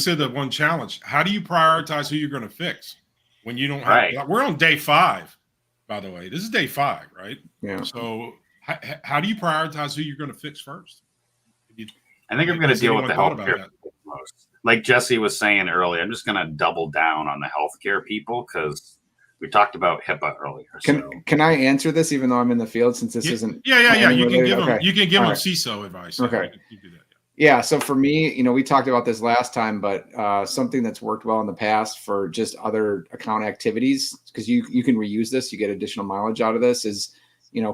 to the one challenge. How do you prioritize who you're going to fix when you don't have? Right. We're on day 5, by the way. This is day 5, right? Yeah. So. How do you prioritize who you're going to fix first? I think I'm going to deal with the healthcare most. Like Jesse was saying earlier, I'm just going to double down on the healthcare people because we talked about HIPAA earlier. Can I answer this even though I'm in the field since this isn't? Yeah. You can give them. You can give them CISO advice. Okay. You do that. Yeah. So for me, we talked about this last time, but something that's worked well in the past for just other account activities, because you can reuse this, you get additional mileage out of this, is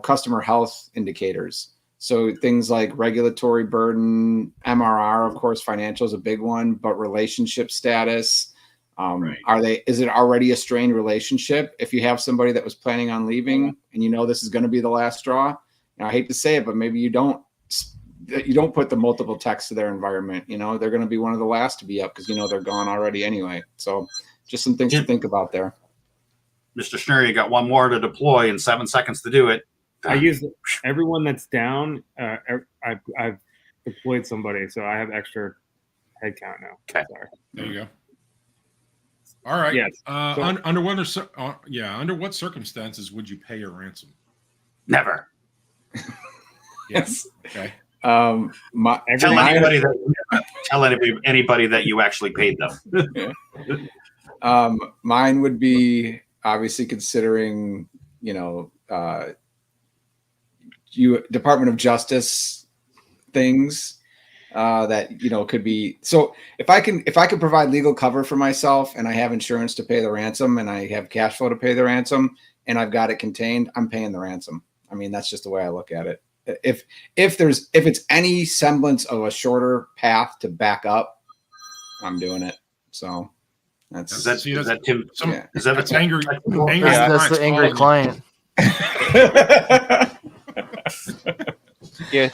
customer health indicators. So things like regulatory burden, MRR, of course, financial is a big one, but relationship status. Right. Is it already a strained relationship? If you have somebody that was planning on leaving and this is going to be the last straw, I hate to say it, but maybe you don't put the multiple techs to their environment. They're going to be one of the last to be up because they're gone already anyway. So just some things to think about there. Mr. Schnurr, you got one more to deploy in 7 seconds to do it. I use everyone that's down. I've deployed somebody, so I have extra headcount now. Okay. Sorry. There you go. All right. Yes. Under what circumstances would you pay a ransom? Never. Yes. Okay. Tell anybody that you actually paid them. Mine would be obviously considering, Department of Justice things that could be. So if I can provide legal cover for myself and I have insurance to pay the ransom and I have cash flow to pay the ransom and I've got it contained, I'm paying the ransom. I mean, that's just the way I look at it. If it's any semblance of a shorter path to back up, I'm doing it. So that's Tim. Yeah. Is that that's angry? That's the angry client. Yeah,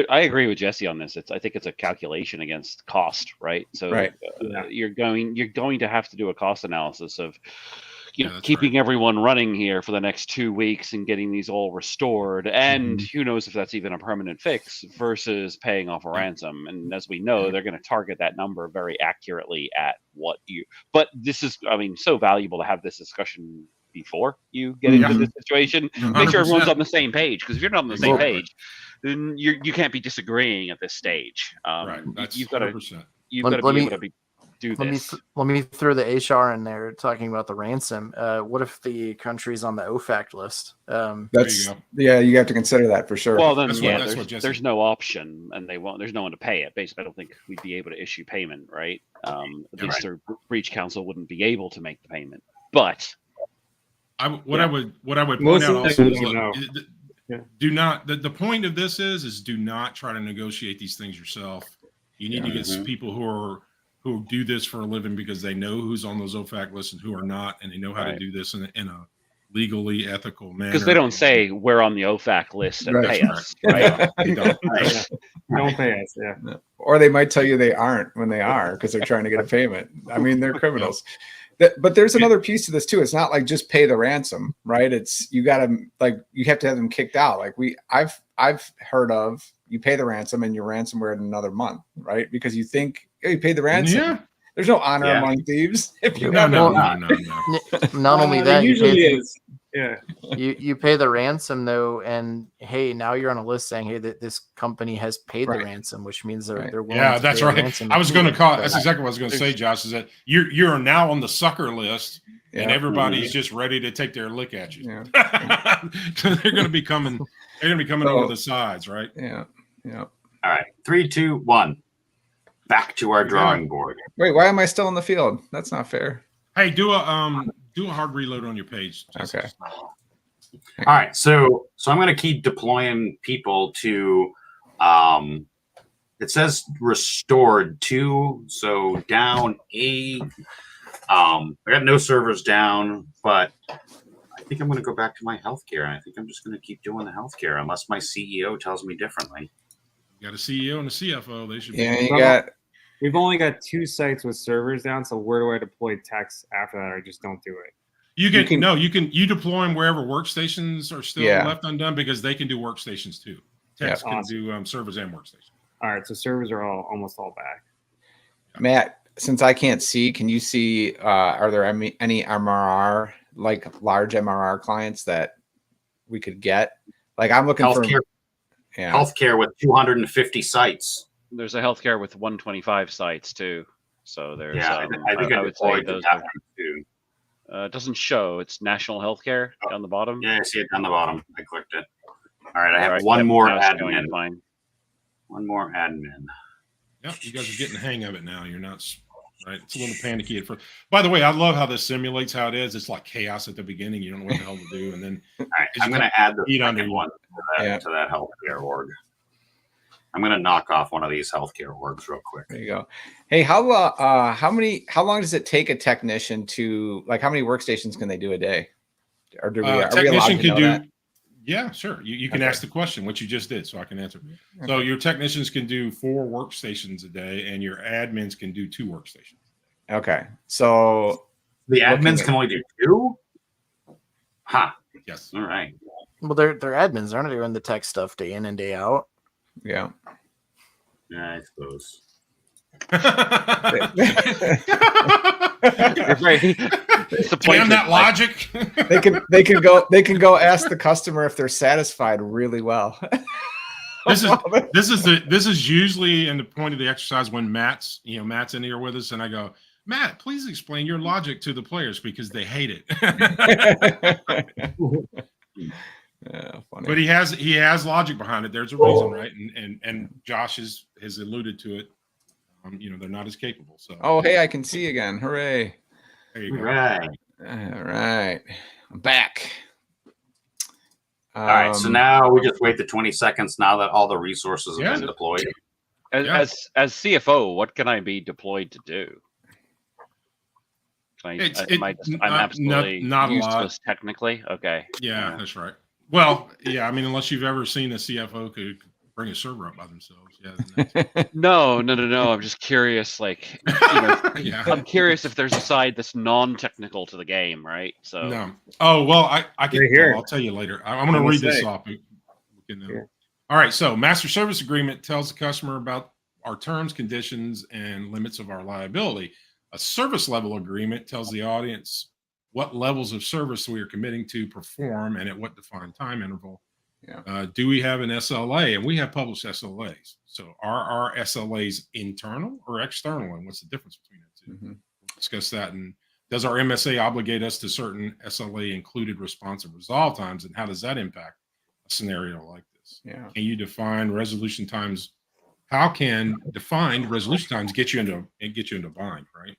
I agree with Jesse on this. I think it's a calculation against cost, right? So right. You're going to have to do a cost analysis of keeping everyone running here for the next 2 weeks and getting these all restored. And who knows if that's even a permanent fix versus paying off a ransom. And as we know, they're going to target that number very accurately at but this is, so valuable to have this discussion before you get into this situation. Make sure everyone's on the same page, because if you're not on the same page, then you can't be disagreeing at this stage. Right. That's you've got to you've Let- got to let be me- able to do Let me this. let me throw the HR in there talking about the ransom. What if the country's on the OFAC list? That's go. yeah, you have to consider that for sure. Well, then That's yeah, what Jesse- there's no option, and they won't. There's no one to pay it. Basically, I don't think we'd be able to issue payment, right? At least their breach counsel wouldn't be able to make the payment. But What I would point Most out of also them is don't look, know. Yeah. do not the point of this is do not try to negotiate these things yourself. You need to get some people who do this for a living because they know who's on those OFAC lists and who are not, and they know how to do this in a legally ethical manner. because they don't say we're on the OFAC list and Right. pay us, right? They don't. Don't pay us. Yeah. Or they might tell you they aren't when they are because they're trying to get a payment. I mean, they're criminals. But there's another piece to this too. It's not like just pay the ransom, right? It's you got to you have to have them kicked out. Like I've heard of you pay the ransom and your ransomware in another month, right? Because you think you paid the ransom. Yeah. There's no honor among thieves. If you No. have Not only There that, you usually pay, is. Yeah. you pay the ransom though, and hey, now you're on a list saying, hey, that this company has paid the ransom, which means they're willing Yeah, to that's pay the right. ransom I was too. going to call. So- That's exactly what I was going to say, Josh. Is that you're now on the sucker list, and everybody's just ready to take their lick at you. Yeah. They're going to be coming. They're going to be coming over the sides, right? Yeah. Yeah. All right, 3, 2, 1. Back to our drawing board. Wait, why am I still in the field? That's not fair. Hey, do a hard reload on your page. Jesse. Okay. All right, so I'm going to keep deploying people to. It says restored 2, so down 8. I got no servers down, but I think I'm going to go back to my healthcare. I think I'm just going to keep doing the healthcare unless my CEO tells me differently. You got a CEO and a CFO. They should. Yeah, Be you got. We've only got 2 sites with servers down. So where do I deploy techs after that? I just don't do it. You deploy them wherever workstations are still left undone because they can do workstations too. Techs can do servers and workstations. All right. So servers are almost all back. Matt, since I can't see, can you see? Are there any MRR, like large MRR clients that we could get? Like I'm looking Healthcare, for healthcare with 250 sites. There's a healthcare with 125 sites too. So there's I think I would say deployed those that one too. it doesn't show. It's national healthcare down the bottom. Yeah, I see it down the bottom. I clicked it. All right, I have All right, one more now it's showing admin. fine. One more admin. Yep, you guys are getting the hang of it now. You're not right. It's a little panicky at first. By the way, I love how this simulates how it is. It's like chaos at the beginning. You don't know what the hell to do, and then All right, I'm going to add the Eat under second you. one to that healthcare org. I'm going to knock off one of these healthcare orgs real quick. There you go. Hey, how long does it take a technician to how many workstations can they do a day? Or do we are we allowed technician to can know do. that? Yeah, sure. You can ask the question, which you just did, so I can answer. So your technicians can do 4 workstations a day, and your admins can do 2 workstations. Okay, so The admins can only do 2? Huh. Yes. All right. Well, they're admins. They're not doing the tech stuff day in and day out. yeah. Yeah, I suppose. You're very Damn that logic. they can go ask the customer if they're satisfied really well. This is usually in the point of the exercise when Matt's in here with us, and I go, Matt, please explain your logic to the players because they hate it. Yeah, funny. But he has logic behind it. There's a reason, right? And Josh has alluded to it. They're not as capable. So Oh, hey, I can see again. Hooray. there you go. Right. All right. I'm back. All right. So now we just wait the 20 seconds now that all the resources have been deployed. As CFO, what can I be deployed to do? I'm absolutely not a lot. useless technically. Okay. Yeah, that's right. Well, yeah, I mean, unless you've ever seen a CFO could bring a server up by themselves. Yeah. No. I'm just curious. I'm curious if there's a side that's non-technical to the game, right? So No. Oh well, I can. Right here. I'll tell you later. I'm going to read this off. All right. So, master service agreement tells the customer about our terms, conditions, and limits of our liability. A service level agreement tells the audience what levels of service we are committing to perform and at what defined time interval. Do we have an SLA? And we have published SLAs. So are our SLAs internal or external? And what's the difference between the two? We'll discuss that. And does our MSA obligate us to certain SLA included responsive resolve times? And how does that impact a scenario like this? Yeah. Can you define resolution times? How can defined resolution times get you into a bind, right?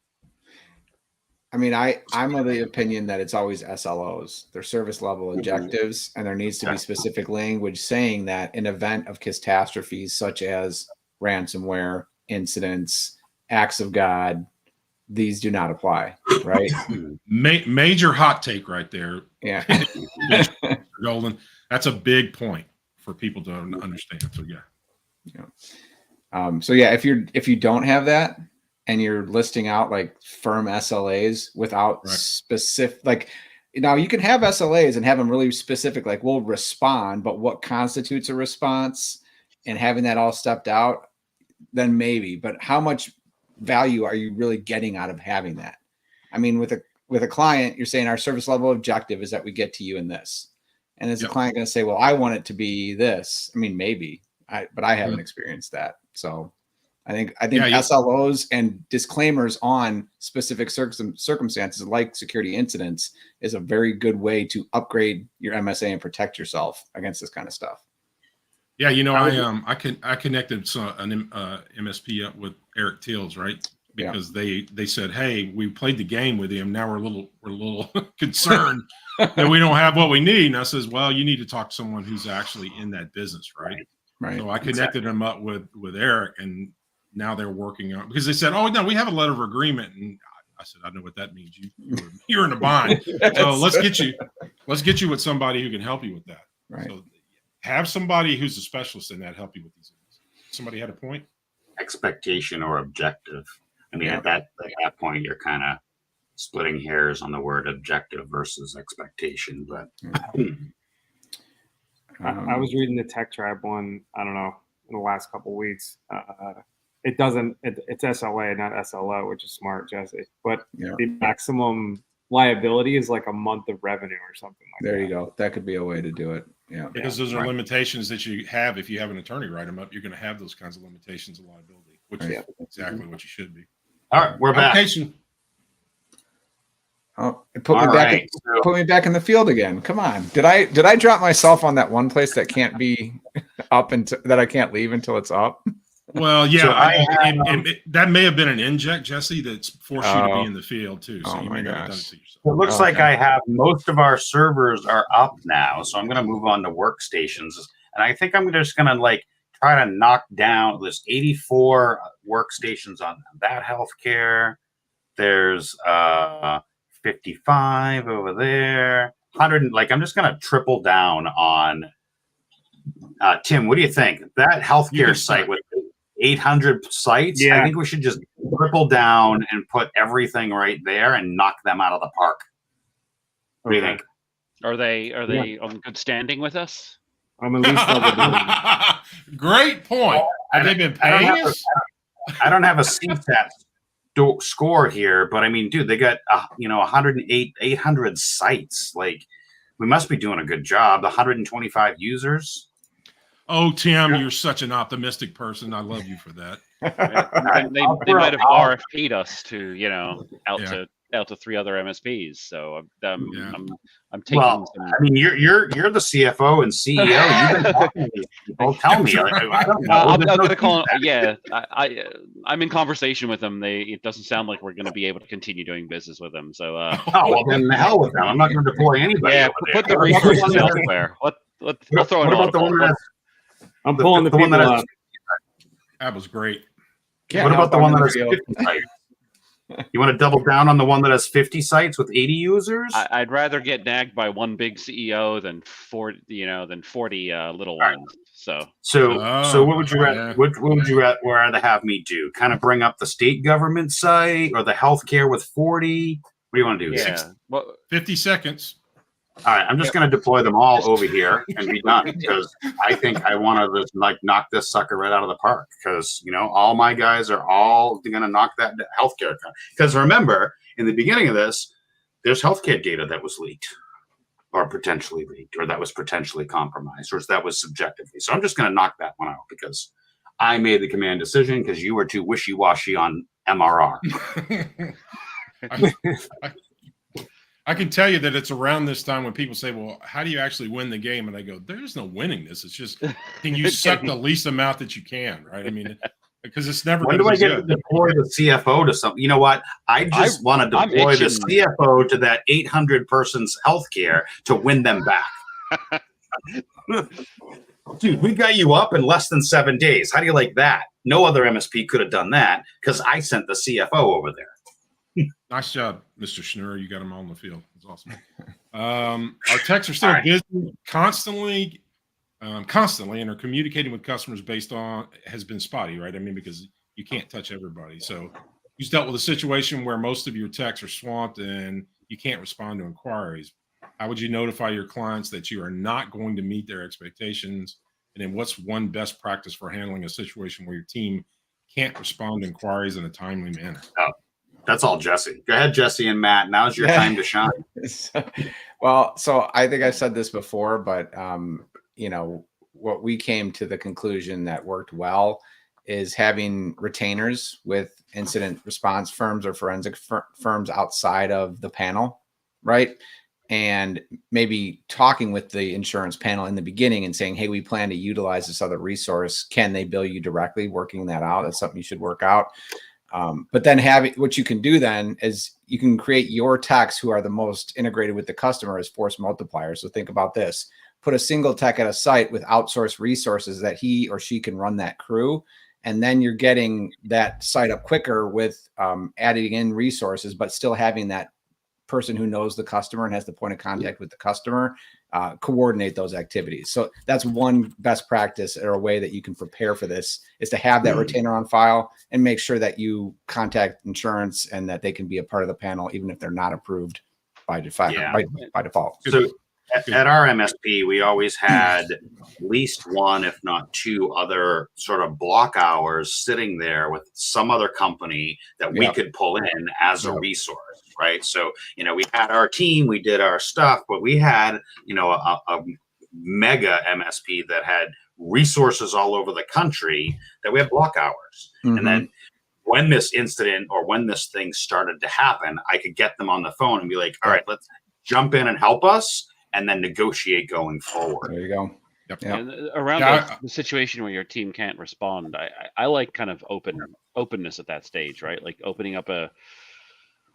I mean, I'm of the opinion that it's always SLOs, their service level objectives, and there needs to be specific language saying that in event of catastrophes such as ransomware, incidents, acts of God, these do not apply, right? Major hot take right there. Yeah. Golden. That's a big point for people to understand. So So yeah, if you don't have that and you're listing out like firm SLAs without specific, like now you can have SLAs and have them really specific, like we'll respond, but what constitutes a response and having that all stepped out, then maybe, but how much value are you really getting out of having that? I mean, with a client, you're saying our service level objective is that we get to you in this. And is the client going to say, well, I want it to be this? I mean, maybe, but I haven't experienced that. So I think SLOs and disclaimers on specific circumstances like security incidents is a very good way to upgrade your MSA and protect yourself against this kind of stuff. Yeah, I connected an MSP up with Eric Tills, right? Because they said, hey, we played the game with him. Now we're a little concerned that we don't have what we need. And I says, well, you need to talk to someone who's actually in that business, right? Right. So I connected them up with Eric, and now they're working on, because they said, oh no, we have a letter of agreement, and I said, I know what that means. You're in a bind. So let's get you with somebody who can help you with that. Right. So have somebody who's a specialist in that help you with these things. Somebody had a point? Expectation or objective. I mean, at that point, you're kind of splitting hairs on the word objective versus expectation. But I was reading the Tech Tribe one, I don't know, in the last couple of weeks. It's SLA, not SLO, which is smart, Jesse. But the maximum liability is like a month of revenue or something like that. There you go. That could be a way to do it. Yeah. Because those are limitations that you have. If you have an attorney write them up, you're going to have those kinds of limitations of liability, which is exactly what you should be. All right, we're back. Oh, put me back in the field again. Come on. Did I drop myself on that one place that can't be up until that I can't leave until it's up? Well, yeah, so that may have been an inject, Jesse, that's forced you to be in the field too. So you may not have done it to yourself. It looks like I have most of our servers are up now, so I'm going to move on to workstations, and I think I'm just going to try to knock down this 84 workstations on that healthcare. There's 55 over there, 100. I'm just going to triple down on. Tim, what do you think? That healthcare site with 800 sites, I think we should just triple down and put everything right there and knock them out of the park. What do you think? Are they on good standing with us? I'm at least double. Great point. Have they been paying us? I don't have a CSAT score here, but I mean, dude, they got 800 sites. We must be doing a good job. 125 users. Oh, Tim, you're such an optimistic person. I love you for that. They might have RFP'd us to, out to 3 other MSPs. So I'm taking. Well, I mean, you're the CFO and CEO. You've been talking to these people. Tell me. I don't know. I'm going to call. Yeah, I'm in conversation with them. It doesn't sound like we're going to be able to continue doing business with them. So. Well, then the hell with them. I'm not going to deploy anybody. Yeah, put the resources elsewhere. We'll throw it about the one that's? I'm pulling the people up. That was great. What about the one that has 50 sites? You want to double down on the one that has 50 sites with 80 users? I'd rather get nagged by one big CEO than 40 little ones. So what would you rather have me do? Kind of bring up the state government site or the healthcare with 40? What do you want to do? Yeah. 50 seconds. All right, I'm just going to deploy them all over here and be done because I think I want to just knock this sucker right out of the park because all my guys are all going to knock that healthcare. Because remember, in the beginning of this, there's healthcare data that was leaked. or potentially leaked, or that was potentially compromised, or that was subjectively. So I'm just going to knock that one out because I made the command decision because you were too wishy-washy on MRR. I can tell you that it's around this time when people say, well, how do you actually win the game? And I go, there's no winning this. It's just, can you suck the least amount that you can, right? I mean, because it's never When going do to I be get good. to deploy the CFO to something? You know what? I just want to I'm deploy the itching. CFO to that 800 person's healthcare to win them back. Dude, we got you up in less than 7 days. How do you like that? No other MSP could have done that because I sent the CFO over there. Nice job, Mr. Schnurr. You got them all in the field. It's awesome. Our techs are still busy constantly, and are communicating with customers based on has been spotty, right? I mean, because you can't touch everybody. So you've dealt with a situation where most of your techs are swamped and you can't respond to inquiries. How would you notify your clients that you are not going to meet their expectations? And then what's one best practice for handling a situation where your team can't respond to inquiries in a timely manner? Oh, that's all Jesse. Go ahead, Jesse and Matt. Now's your time to shine. Well, so I think I've said this before, but you know, what we came to the conclusion that worked well is having retainers with incident response firms or forensic firms outside of the panel, right? And maybe talking with the insurance panel in the beginning and saying, hey, we plan to utilize this other resource. Can they bill you directly? Working that out. That's something you should work out. But then what you can do then is you can create your techs who are the most integrated with the customer as force multipliers. So think about this. Put a single tech at a site with outsourced resources that he or she can run that crew. And then you're getting that site up quicker with adding in resources, but still having that person who knows the customer and has the point of contact with the customer coordinate those activities. So that's one best practice or a way that you can prepare for this is to have that retainer on file and make sure that you contact insurance and that they can be a part of the panel, even if they're not approved by default. Yeah. By default. So at our MSP, we always had at least one, if not two other sort of block hours sitting there with some other company that we could pull in as a resource, right? So, you know, we had our team, we did our stuff, but we had, you know, a mega MSP that had resources all over the country that we had block hours. And then when this incident or when this thing started to happen, I could get them on the phone and be like, all right, let's jump in and help us, and then negotiate going forward. There you go. Yep. And around the situation where your team can't respond, I like kind of openness at that stage, right? Like opening up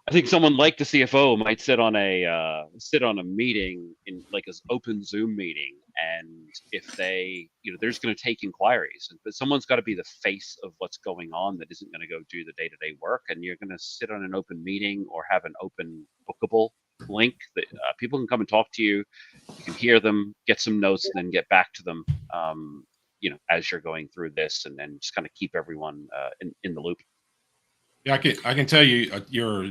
I think someone like the CFO might sit on a meeting in like an open Zoom meeting, and if they, you know, there's going to take inquiries, but someone's got to be the face of what's going on that isn't going to go do the day-to-day work, and you're going to sit on an open meeting or have an open bookable link that people can come and talk to you. You can hear them, get some notes, and then get back to them, you know, as you're going through this, and then just kind of keep everyone in the loop. Yeah, I can tell you your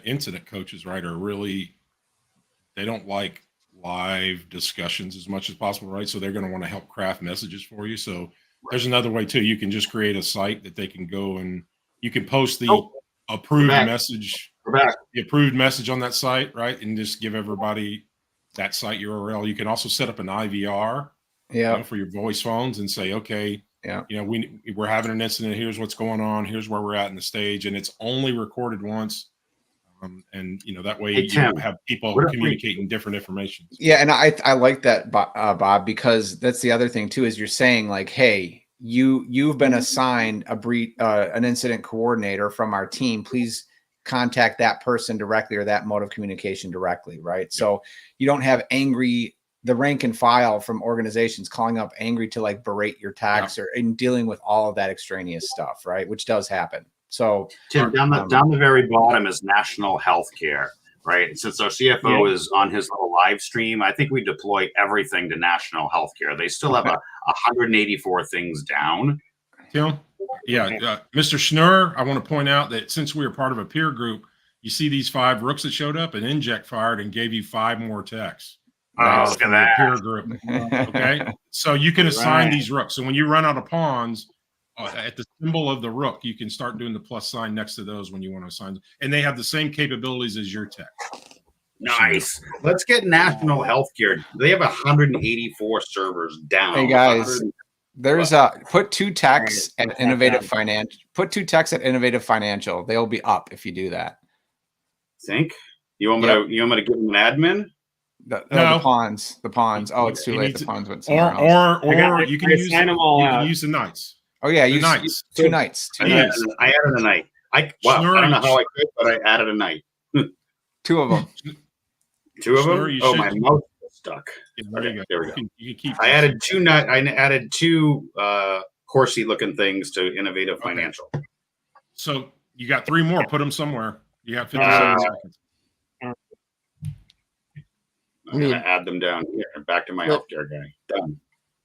incident coaches, right, are really, they don't like live discussions as much as possible, right? So they're going to want to help craft messages for you. So there's another way too. You can just create a site that they can go and you can post the approved message, the approved message on that site, right? And just give everybody that site URL. You can also set up an IVR for your voice phones and say, okay, you know, we're having an incident. Here's what's going on. Here's where we're at in the stage, and it's only recorded once. And you know that way you don't have people communicating different information. Yeah, and I like that, Bob, because that's the other thing too. Is you're saying like, hey, you've been assigned an incident coordinator from our team. Please contact that person directly or that mode of communication directly, right? So you don't have the rank and file from organizations calling up angry to like berate your tax or in dealing with all of that extraneous stuff, right? Which does happen. So Tim, down the very bottom is national healthcare, right? Since our CFO is on his little live stream, I think we deploy everything to national healthcare. They still have 184 things down. Tim, Mr. Schnurr, I want to point out that since we were part of a peer group, you see these 5 rooks that showed up, and Inject fired and gave you 5 more techs. Look at that. Peer group. Okay. So you can assign these rooks. So when you run out of pawns, at the symbol of the rook, you can start doing the plus sign next to those when you want to assign them. And they have the same capabilities as your tech. Nice. Let's get national healthcare. They have 184 servers down. Hey guys, 100 there's put 2 techs at Innovative Financial. Put 2 techs at Innovative Financial. They'll be up if you do that. Think you want me to give them an admin? The No. pawns. Oh, it's too He late. needs The it. pawns went somewhere else. Or you can use sign them all out. use the knights. Oh yeah, The you knights. 2 nights. 2 I nights. added a night. I don't know how I could, but I added a night. 2 of them. 2 of them. Sure, you Oh, should. my mouse is stuck. Yeah, there you go. There we go. You can keep I added 2 night. I added 2 horsey looking things to Innovative Okay. Financial. So you got 3 more. Put them somewhere. You have 57 seconds. I'm gonna add them down here. Back to my healthcare guy. Done.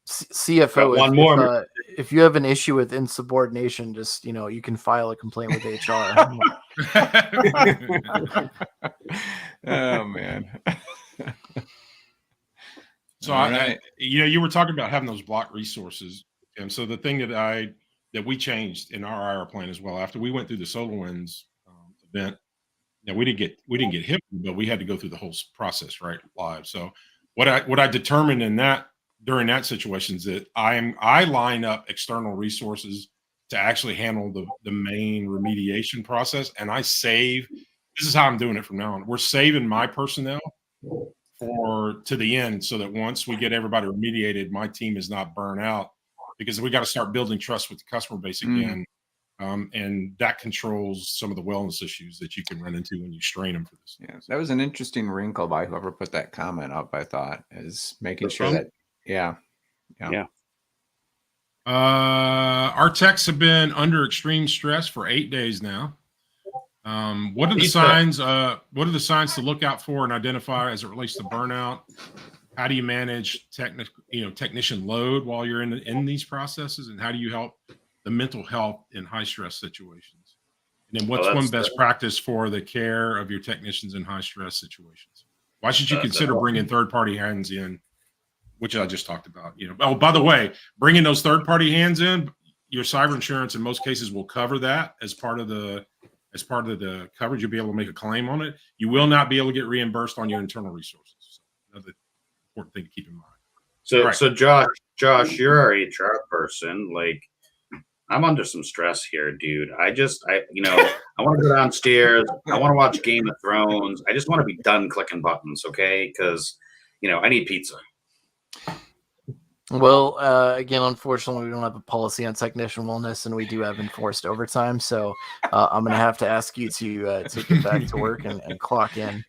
CFO. Got one more. If you have an issue with insubordination, just you can file a complaint with HR. Oh man. So All right. you were talking about having those block resources, and so the thing that we changed in our IR plan as well after we went through the SolarWinds event. We didn't get hit, but we had to go through the whole process right live. So what I determined during that situation is that I line up external resources to actually handle the main remediation process, and I save. This is how I'm doing it from now on. We're saving my personnel to the end, so that once we get everybody remediated, my team is not burnt out, because we got to start building trust with the customer base again. And that controls some of the wellness issues that you can run into when you strain them for this. Yeah, that was an interesting wrinkle by whoever put that comment up. I thought is making sure that. Yeah. Our techs have been under extreme stress for 8 days now. What are the signs? What are the signs to look out for and identify as it relates to burnout? How do you manage technician load while you're in these processes, and how do you help the mental health in high stress situations? And then what's one best practice for the care of your technicians in high stress situations? Why should you consider bringing third-party hands in, which I just talked about? Oh, by the way, bringing those third-party hands in, your cyber insurance in most cases will cover that as part of the coverage. You'll be able to make a claim on it. You will not be able to get reimbursed on your internal resources. So another important thing to keep in mind. So Josh, you're our HR person. Like, I'm under some stress here, dude. I want to go downstairs. I want to watch Game of Thrones. I just want to be done clicking buttons, okay? Because, I need pizza. Well, again, unfortunately, we don't have a policy on technician wellness, and we do have enforced overtime. So I'm going to have to ask you to get back to work and clock in.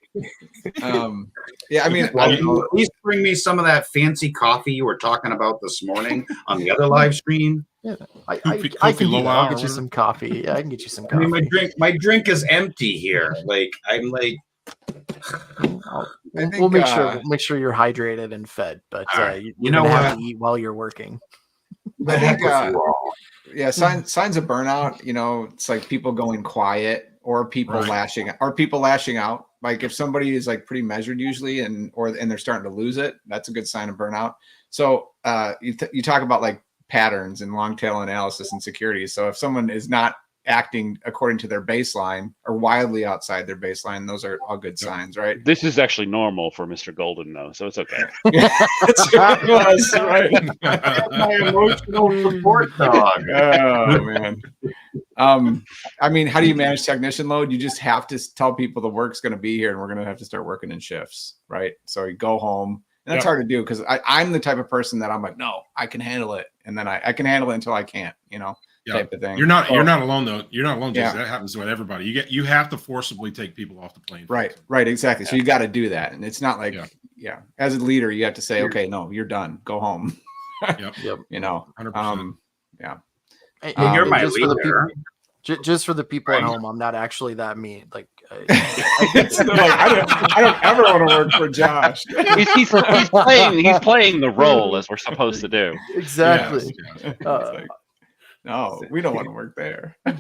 Yeah, I mean, Please bring me some of that fancy coffee you were talking about this morning on the other live stream. Yeah, I can do that. I'll get you some coffee. Yeah, I can get you some coffee. I mean, my drink is empty here. Like, I'm like. We'll make sure you're hydrated and fed, but you're gonna have to eat while you're working. I think, signs of burnout. It's like people going quiet, or people lashing out. Like if somebody is like pretty measured usually, and they're starting to lose it, that's a good sign of burnout. So you talk about like patterns and long tail analysis and security. So if someone is not acting according to their baseline or wildly outside their baseline, those are all good signs, right? This is actually normal for Mr. Golden, though, so it's okay. That's right. My emotional support dog. Oh man. I mean, how do you manage technician load? You just have to tell people the work's going to be here, and we're going to have to start working in shifts, right? So you go home, and that's hard to do because I'm the type of person that I'm like, no, I can handle it, and then I can handle it until I can't, type of thing. You're not alone though. You're not alone. Jason. That happens with everybody. You have to forcibly take people off the plane. Right, exactly. So you got to do that, and it's not like as a leader, you have to say, okay, no, you're done. Go home. Yep. 100%. You're my leader. Just for the people at home, I'm not actually that mean. Like, I don't ever want to work for Josh. He's playing the role as we're supposed to do. Exactly. Yes. No, we don't want to work there. All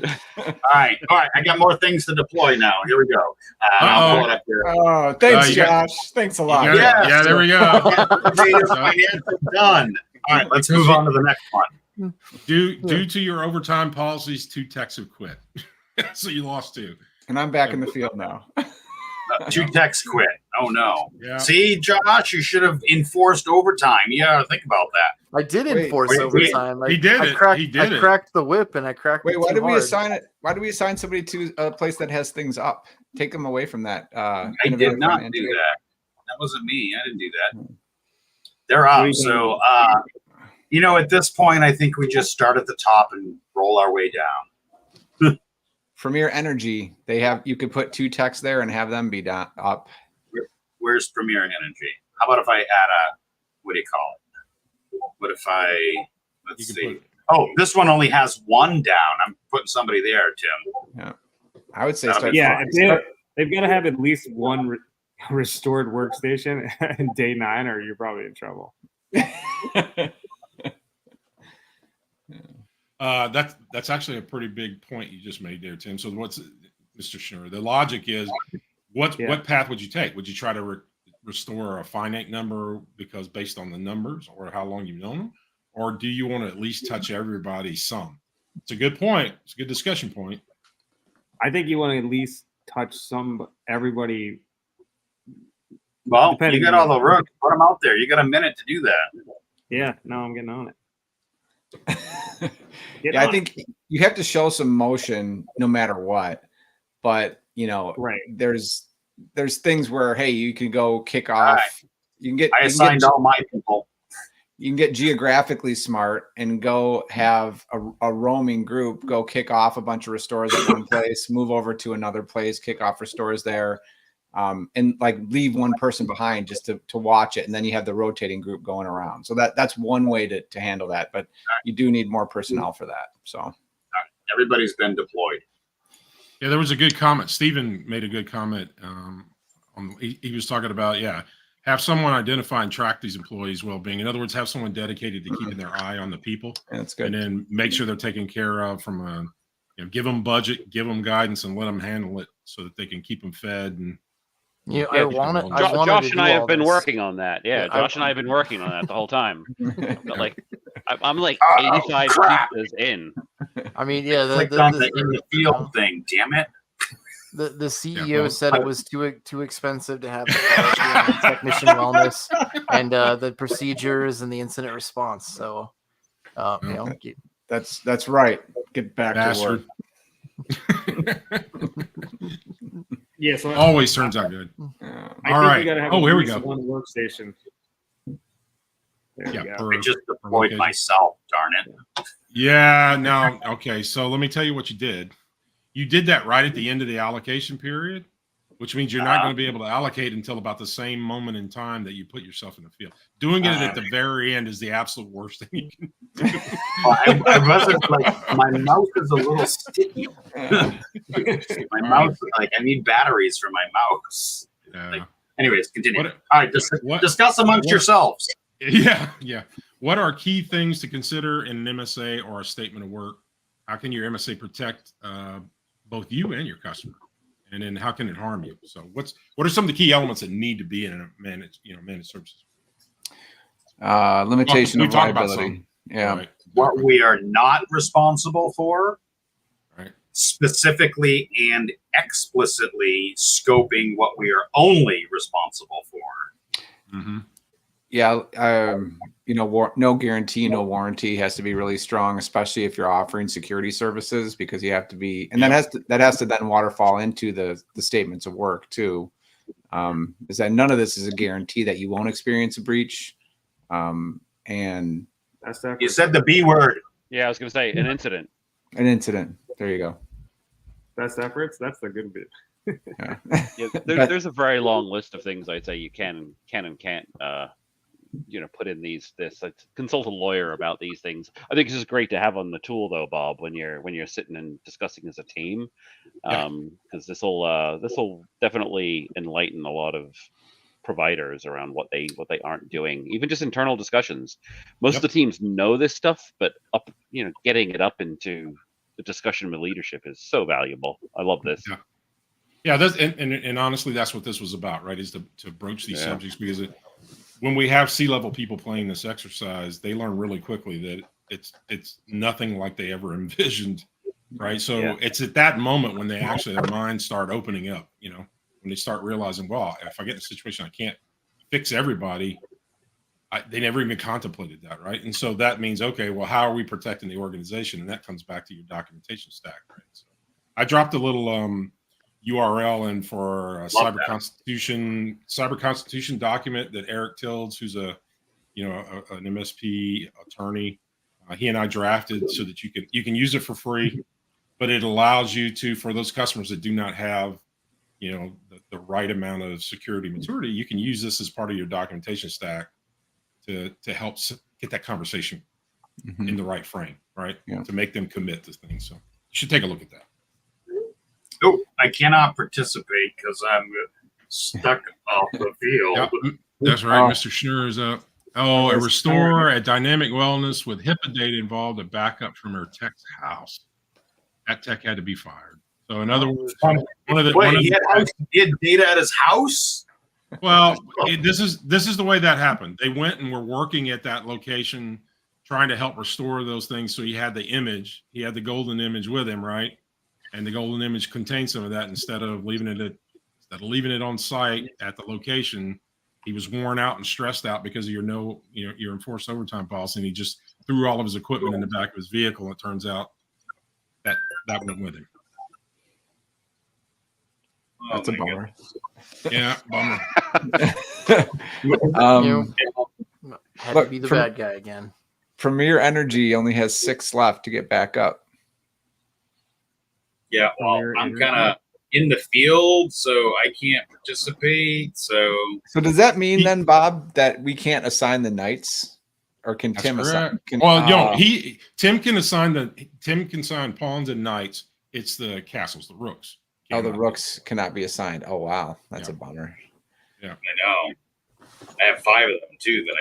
right. I got more things to deploy now. Here we go. I'll pull it up here. Oh, thanks, Josh. Thanks a lot. Yeah, there we go. Done. All right, let's move on to the next one. Due to your overtime policies, 2 techs have quit. So you lost 2. And I'm back in the field now. Two techs quit. Oh no. Yeah. See, Josh, you should have enforced overtime. You gotta think about that. I did Wait, enforce wait, overtime. he did I it. Cracked, He did I it. cracked the whip and I cracked Wait, it why too did we hard. assign it? Why do we assign somebody to a place that has things up? Take them away from that. I innovative did not financial- do that. That wasn't me. I didn't do that. They're up. you So, at this point, I think we just start at the top and roll our way down. Premier Energy, you could put 2 techs there and have them be up. Where's Premier Energy? How about if I add what do you call it? What if let's You see. can put- Oh, this one only has 1 down. I'm putting somebody there, Tim. I would say That'll start. be Yeah, start- they've got to have at least one restored workstation in day 9, or you're probably in trouble. That's actually a pretty big point you just made there, Tim. So what's Mr. Schnurr? The logic is, what path would you take? Would you try to restore a finite number because based on the numbers or how long you've known them, or do you want to at least touch everybody some? It's a good point. It's a good discussion point. I think you want to at least touch everybody. Well, Depending you got on- all the rooks. Put them out there. You got a minute to do that. Yeah, no, I'm getting on it. Yeah, I think you have to show some motion no matter what. But Right. there's things where, hey, you can go kick off. Right. You can get I assigned all my people. you can get geographically smart and go have a roaming group go kick off a bunch of restores at one place, move over to another place, kick off restores there, and like leave one person behind just to watch it, and then you have the rotating group going around. So that's one way to handle that, but you do need more personnel for that. So Everybody's been deployed. Yeah, there was a good comment. Stephen made a good comment. He was talking about, have someone identify and track these employees' well-being. In other words, have someone dedicated to keeping their eye on the people, that's good. and then make sure they're taken care of from give them budget, give them guidance, and let them handle it so that they can keep them fed. And I want it. Josh and I have been working on that. Yeah, Yeah, Josh and I have been working on that the whole time. But I'm like Oh, 85 crap. pizzas in. I mean, yeah, Clicked on the in the field thing. Damn it. the CEO Yeah, well, said it was too expensive to have the quality and technician wellness and the procedures and the incident response. So, That's right. Get back bastard. to work. Yeah, so Always turns out good. I All think right. we gotta have Oh, at here we least go. one workstation. There Yeah, we go. per- I just deployed location. myself. Darn it. Yeah, no. Okay, so let me tell you what you did. You did that right at the end of the allocation period, which means you're not going to be able to allocate until about the same moment in time that you put yourself in the field. Doing it at the very end is the absolute worst thing you can do. Well, I wasn't like, my mouse is a little sticky. My mouse, I need batteries for my mouse. Yeah. Anyways, continue. What- All right, discuss amongst what- yourselves. Yeah. What are key things to consider in an MSA or a statement of work? How can your MSA protect both you and your customer? And then how can it harm you? So what are some of the key elements that need to be in a managed services? Limitation We of talked about liability. some. Yeah. Right. What we are not responsible for, Right. specifically and explicitly scoping what we are only responsible for. Mm-hmm. Yeah. No guarantee, no warranty has to be really strong, especially if you're offering security services, because you have to be, and that has to then waterfall into the statements of work too. Is that none of this is a guarantee that you won't experience a breach. And That's that. You said the B word. Yeah, I was going to say an incident. an incident. There you go. Best efforts. That's the good bit. Yeah. Yeah, But- there's a very long list of things I'd say you can and can't put in consult a lawyer about these things. I think this is great to have on the tool though, Bob, when you're sitting and discussing as a team, because this will definitely enlighten a lot of providers around what they aren't doing, even just internal discussions. Most of the teams know this stuff, but getting it up into the discussion with leadership is so valuable. I love this. Yeah, that's and honestly, that's what this was about, right? Is to broach these subjects, because when we have C-level people playing this exercise, they learn really quickly that it's nothing like they ever envisioned, right? So it's at that moment when they actually their minds start opening up, when they start realizing, well, if I get in a situation I can't fix everybody, they never even contemplated that, right? And so that means, okay, well, how are we protecting the organization? And that comes back to your documentation stack, right? So I dropped a little URL in for a cyber constitution document that Eric Tilds, who's an MSP attorney, he and I drafted so that you can use it for free, but it allows you to, for those customers that do not have, the right amount of security maturity, you can use this as part of your documentation stack to help get that conversation in the right frame, right? Yeah. To make them commit to things. So you should take a look at that. Oh, I cannot participate because I'm stuck off the field. Yeah, that's right. Mr. Schnur is up. Oh, a restore a dynamic wellness with HIPAA data involved, a backup from her tech's house. That tech had to be fired. So in other words, he had data at his house. Well, this is the way that happened. They went and were working at that location, trying to help restore those things. So he had the image, he had the golden image with him, right? And the golden image contained some of that. Instead of leaving it on site at the location, he was worn out and stressed out because of your enforced overtime policy, and he just threw all of his equipment in the back of his vehicle. And it turns out that went with him. That's a bummer. Yeah, bummer. Had to be the bad guy again. Premier Energy only has 6 left to get back up. Yeah, well, I'm kind of in the field, so I can't participate. So does that mean then, Bob, that we can't assign the knights, or can Tim assign? Tim can assign pawns and knights. It's the castles, the rooks. The rooks cannot be assigned. Oh wow, that's a bummer. Yeah, I know. I have 5 of them too that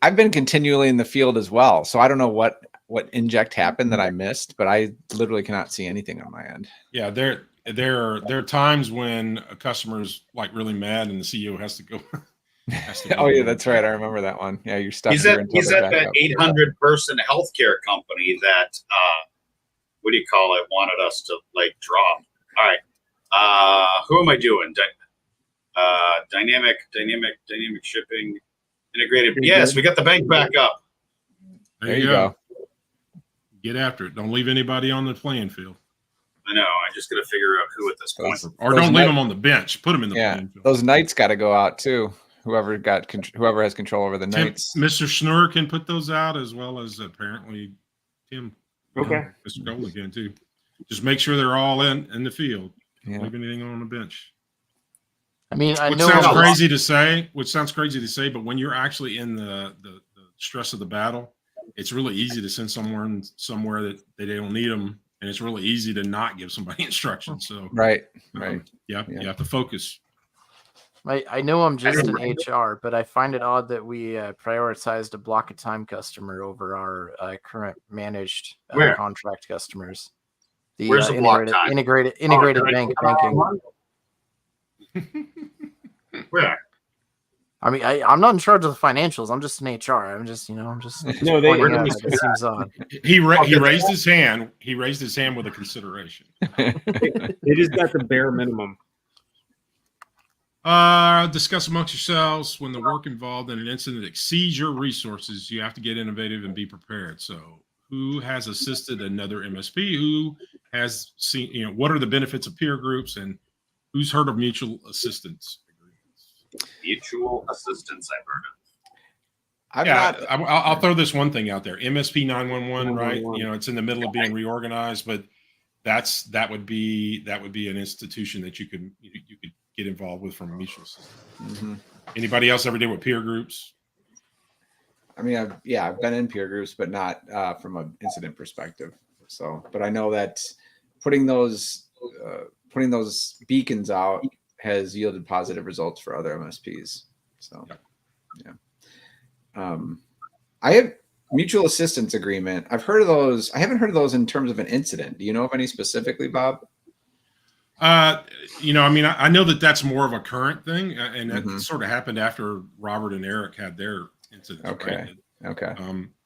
I've been continually in the field as well, so I don't know what inject happened that I missed, but I literally cannot see anything on my end. Yeah, there are times when a customer's like really mad and the CEO has to go. Oh yeah, that's right. I remember that one. Yeah, you're stuck. He's at that 800-person healthcare company that wanted us to drop. All right, who am I doing? Dynamic shipping, integrated. Yes, we got the bank back up. There you go. Get after it. Don't leave anybody on the playing field. I know. I just got to figure out who at this point. Or don't leave them on the bench. Put them in the playing field. Those knights got to go out too. Whoever has control over the knights. Mr. Schnur can put those out, as well as apparently Tim. Okay. Mr. Golden again too. Just make sure they're all in the field. Yeah. Don't leave anything on the bench. I mean, Which sounds crazy to say, but when you're actually in the stress of the battle, it's really easy to send someone somewhere that they don't need them, and it's really easy to not give somebody instructions. So right. You have to focus. I know I'm just in HR, but I find it odd that we prioritized a block of time customer over our current managed contract customers. Where's the block time? Integrated banking. Where? I mean, I'm not in charge of the financials. I'm just in HR. I'm just No, they. It seems odd. He raised his hand. He raised his hand with a consideration. They just got the bare minimum. Discuss amongst yourselves when the work involved in an incident exceeds your resources. You have to get innovative and be prepared. So, who has assisted another MSP? Who has seen? What are the benefits of peer groups, and who's heard of mutual assistance agreements? Mutual assistance, I've heard of. I'll throw this one thing out there. MSP 911, right? It's in the middle of being reorganized, but that would be an institution that you could get involved with from a mutual assistance. Mm-hmm. Anybody else ever deal with peer groups? I mean, I've been in peer groups, but not from an incident perspective. So, but I know that putting those beacons out has yielded positive results for other MSPs. So, I have mutual assistance agreement. I've heard of those. I haven't heard of those in terms of an incident. Do you know of any specifically, Bob? I know that's more of a current thing, and that sort of happened after Robert and Eric had their incidents. Okay. Right? Okay.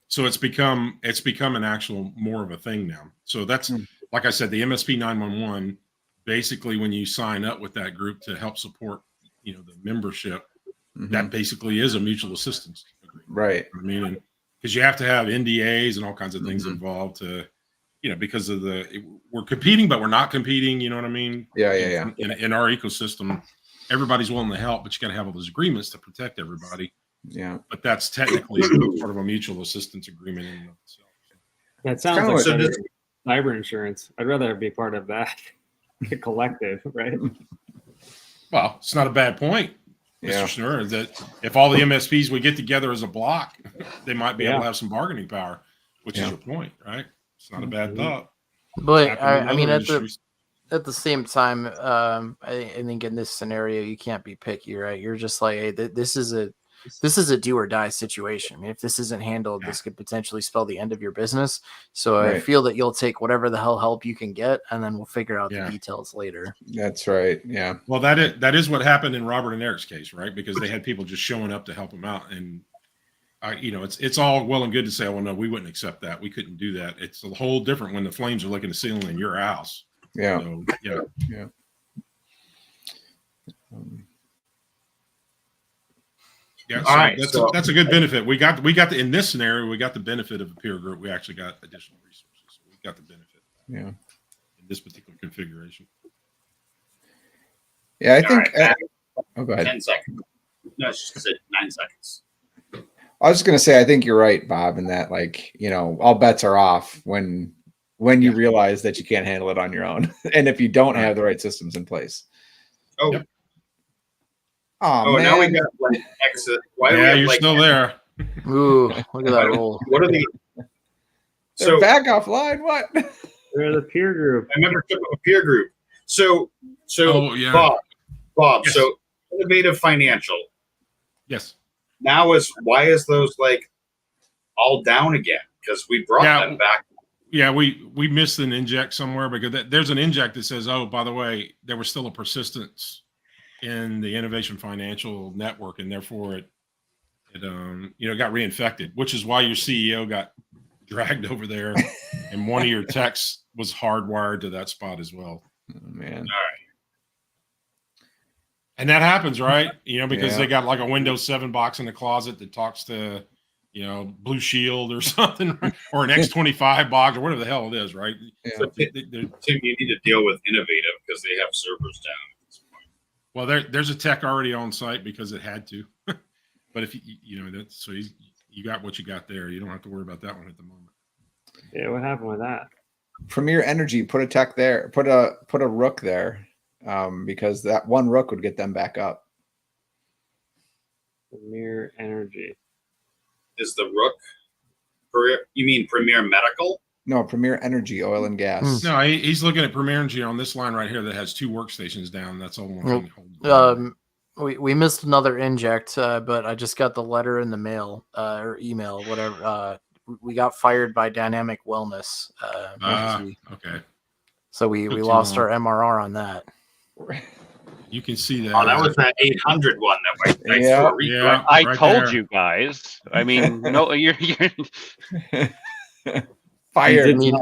So it's become an actual more of a thing now. So that's like I said, the MSP 911 basically when you sign up with that group to help support, the membership, that basically is a mutual assistance agreement. Right. I mean, because you have to have NDAs and all kinds of things involved to, because of we're competing, but we're not competing. You know what I mean? Yeah. In our ecosystem, everybody's willing to help, but you got to have all those agreements to protect everybody. Yeah. But that's technically part of a mutual assistance agreement in and of itself. That sounds kinda like like- cyber insurance. I'd rather be part of that collective, right? Well, it's not a bad point, Yeah. Mr. Schnurr, that if all the MSPs would get together as a block, they might be able Yeah. to have some bargaining power, which is your point, right? It's not a bad thought. But Happened in I mean, other at the industries. at the same time, I think in this scenario, you can't be picky, right? You're just like, hey, this is a do or die situation. I mean, if this isn't handled, this could potentially spell the end of your business. So I Right. feel that you'll take whatever the hell help you can get, and then we'll figure out Yeah. the details later. That's right. Yeah. Well, that is what happened in Robert and Eric's case, right? Because they had people just showing up to help them out, and it's all well and good to say, "Oh, well, no, we wouldn't accept that. We couldn't do that." It's a whole different when the flames are licking the ceiling in your house. Yeah. So, yeah. Yeah, All right, that's a good benefit. We got in this scenario, we got the benefit of a peer group. We actually got additional resources. So we got the benefit Yeah. in this particular configuration. Yeah. I All think. right, Oh, go ahead. 10 seconds. No, it's just 9 seconds. I was just gonna say, I think you're right, Bob, in that all bets are off when you realize that you can't handle it on your own, and if you don't have the right systems in place. Oh, Yep. Oh man, now we got like exit. Why do we Yeah, have you're like still there. Ooh, look at that roll. What are the they're so back offline. What? They're the peer group. a membership of a peer group? So Oh, yeah. Bob. Yes. So innovative financial Yes. now why is those like all down again? Because we brought Yeah. them back. Yeah, we missed an inject somewhere because there's an inject that says, "Oh, by the way, there was still a persistence in the innovation financial network, and therefore it got reinfected," which is why your CEO got dragged over there, and one of your techs was hardwired to that spot as well. Oh, man. And that happens, right? Because Yeah. they got like a Windows 7 box in the closet that talks to, Blue Shield or something, or an X25 box or whatever the hell it is, right? Yeah. So, Tim, you need to deal with innovative because they have servers down at this point. Well, there's a tech already on site because it had to. But if you got what you got there, you don't have to worry about that one at the moment. Yeah, what happened with that? Premier Energy put a tech there, put a rook there, because that one rook would get them back up. Premier Energy. Is the Rook? You mean Premier Medical? No, Premier Energy, oil and gas. No, he's looking at Premier Energy on this line right here that has 2 workstations down. That's all one Nope. thing. We missed another inject, but I just got the letter in the mail or email, whatever. We got fired by Dynamic Wellness. Okay. So we Took too lost long. our MRR on that. You can see that. Oh, that was that 800 one that went thanks Yeah. for a refund. Yeah. I right told there. you guys. I mean, no, you're Fired. I mean,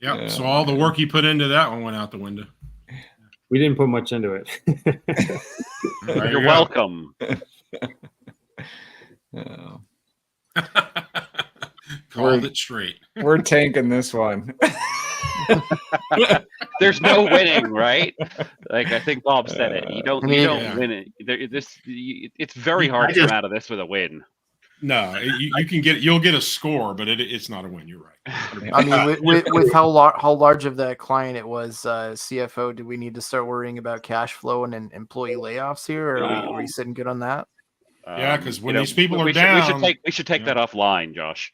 Yep. Yeah. So all the work you put into that one went out the window. We didn't put much into it. There you're you go. welcome. Oh. Called it straight. We're tanking this one. There's no winning, right? Like I think Bob said it. You don't Yeah. win it. It's very hard to come out of this with a win. No, you can you'll get a score, but it's not a win. You're right. I mean, with how large of that client it was, CFO, do we need to start worrying about cash flow and employee layoffs here, or are we sitting good on that? Yeah, because when these people are down, we should take that offline, Josh.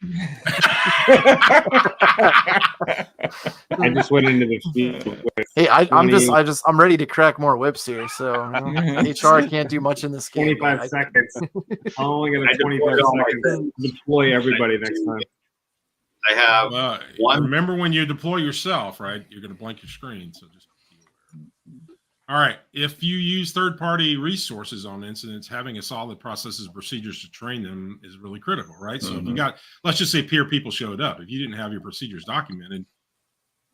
I just went into the field. Hey, I'm 20 ready to crack more whips here. So HR can't do much in this game. 25 seconds. I'm only going I to 25 deployed all my seconds to deploy everybody next time. I have one. remember when you deploy yourself, right? You're going to blank your screen. So just be aware. All right. If you use third-party resources on incidents, having a solid processes and procedures to train them is really critical, right? So if you got, let's just say peer people showed up. If you didn't have your procedures documented,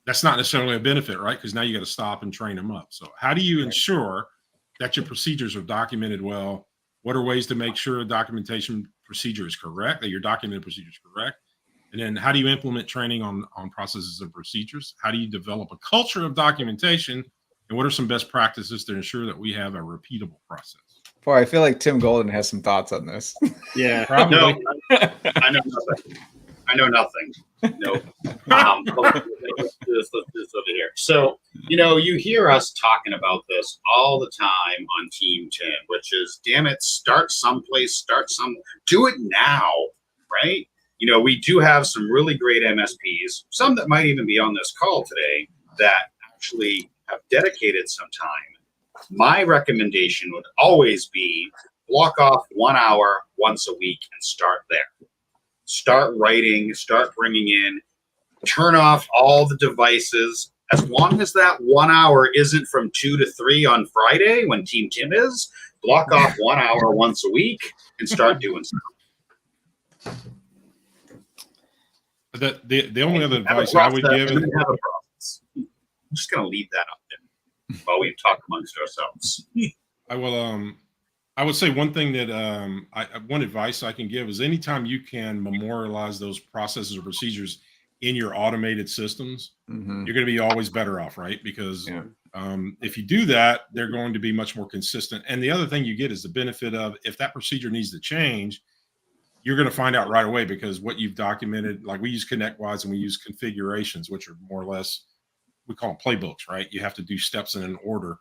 that's not necessarily a benefit, right? Because now you got to stop and train them up. So how do you ensure that your procedures are documented well? What are ways to make sure a documentation procedure is correct, that your documented procedure is correct? And then how do you implement training on processes and procedures? How do you develop a culture of documentation? And what are some best practices to ensure that we have a repeatable process? Boy, I feel like Tim Golden has some thoughts on this. Yeah. Probably. No, I know nothing. I know nothing. No. Let's do this over here. So, you hear us talking about this all the time on Team 10, which is, damn it, start someplace, do it now, right? We do have some really great MSPs, some that might even be on this call today, that actually have dedicated some time. My recommendation would always be block off 1 hour once a week and start there. Start writing, start bringing in, turn off all the devices. As long as that 1 hour isn't from 2 to 3 on Friday when Team Tim is, block off 1 hour once a week and start doing stuff. The only other advice I would give is have a process. I'm just going to leave that up there while we talk amongst ourselves. I would say one thing that one advice I can give is anytime you can memorialize those processes or procedures in your automated systems, you're going to be always better off, right? Because if you do that, they're going to be much more consistent. And the other thing you get is the benefit of if that procedure needs to change, you're going to find out right away because what you've documented, like we use ConnectWise and we use configurations, which are more or less, we call them playbooks, right? You have to do steps in an order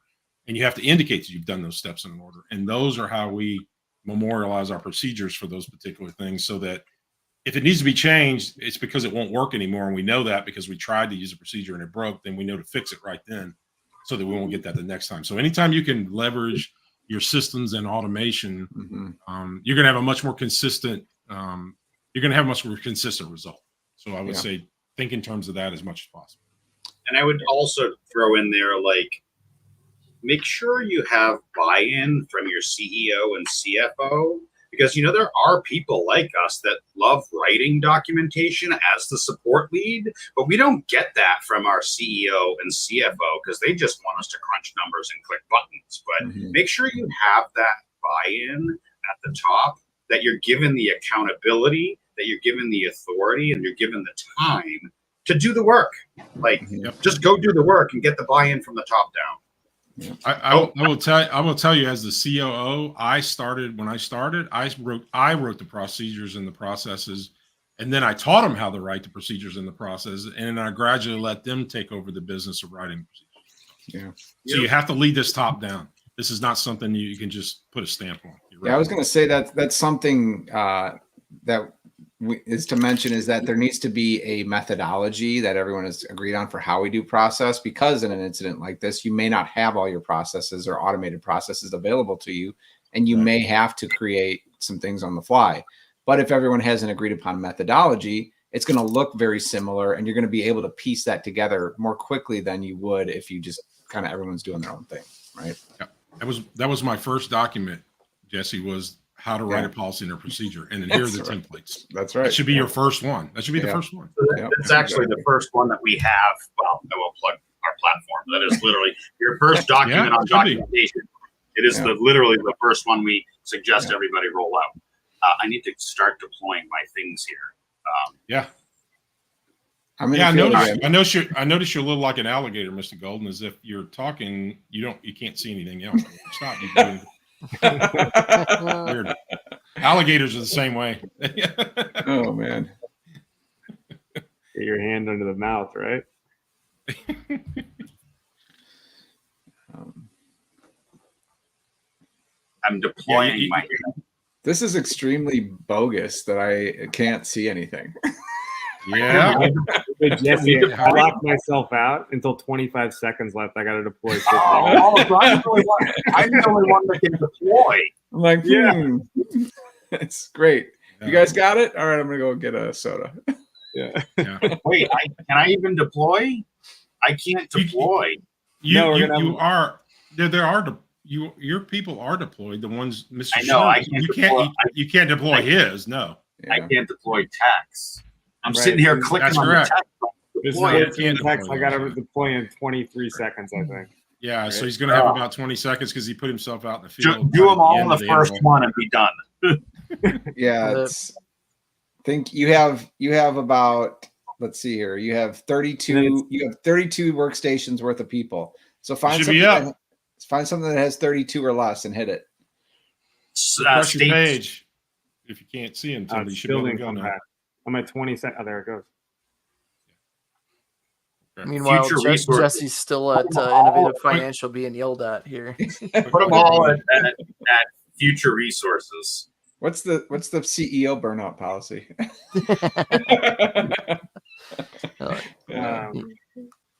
and you have to indicate that you've done those steps in an order. And those are how we memorialize our procedures for those particular things so that if it needs to be changed, it's because it won't work anymore. And we know that because we tried to use a procedure and it broke, then we know to fix it right then so that we won't get that the next time. So anytime you can leverage your systems and automation, you're going to have a much more consistent, result. So I would say think in terms of that as much as possible. And I would also throw in there, make sure you have buy-in from your CEO and CFO, because, there are people like us that love writing documentation as the support lead, but we don't get that from our CEO and CFO because they just want us to crunch numbers and click buttons. But make sure you have that buy-in at the top, that you're given the accountability, that you're given the authority, and you're given the time to do the work. Just go do the work and get the buy-in from the top down. I will tell you as the COO, when I started, I wrote the procedures and the processes, and then I taught them how to write the procedures and the processes, and then I gradually let them take over the business of writing procedures. So you have to lead this top down. This is not something you can just put a stamp on. I was going to say that's something that is to mention is that there needs to be a methodology that everyone has agreed on for how we do process, because in an incident like this, you may not have all your processes or automated processes available to you, and you may have to create some things on the fly. But if everyone has an agreed upon methodology, it's going to look very similar, and you're going to be able to piece that together more quickly than you would if you just kind of everyone's doing their own thing, right? Yeah. That was my first document, Jesse, was how to write a policy and a procedure. And then here are the templates. That's right. That should be your first one. That should be the first one. So that's actually the first one that we have. Well, I will plug our platform. That is literally your first document on documentation. It is literally the first one we suggest everybody roll out. I need to start deploying my things here. I notice you're a little like an alligator, Mr. Golden. As if you're talking, you can't see anything else. Stop. Weird. Alligators are the same way. Oh man. Get your hand under the mouth, right? I'm deploying my. This is extremely bogus that I can't see anything. Yeah. Jesse, I locked myself out until 25 seconds left. I got to deploy. I'm the only one that can deploy. I'm like, it's great. You guys got it? All right, I'm going to go get a soda. Wait, can I even deploy? I can't deploy. Your people are deployed. The ones Mr. I know. I can't you can't deploy his. No. I can't deploy text. I'm sitting here clicking on the text It's deploy not- it. can't Text, deploy I got to those. deploy in 23 seconds, I think. Yeah, so he's going to have about 20 seconds because he put himself out in the Do field. them right at all end in the of first interval. one and be done. Yeah, The- it's, think you have about, let's see here. You have 32 workstations worth of people. So find should be something up. find something that has 32 or less and hit it. Refresh your States. page. If you can't see him, Tim, you should be able to go Come now. back. I'm at 20 seconds. Oh, there it goes. Meanwhile, Future resources. Jesse's still at Innovative Financial being yelled at here. Put them all at future resources. What's the CEO burnout policy?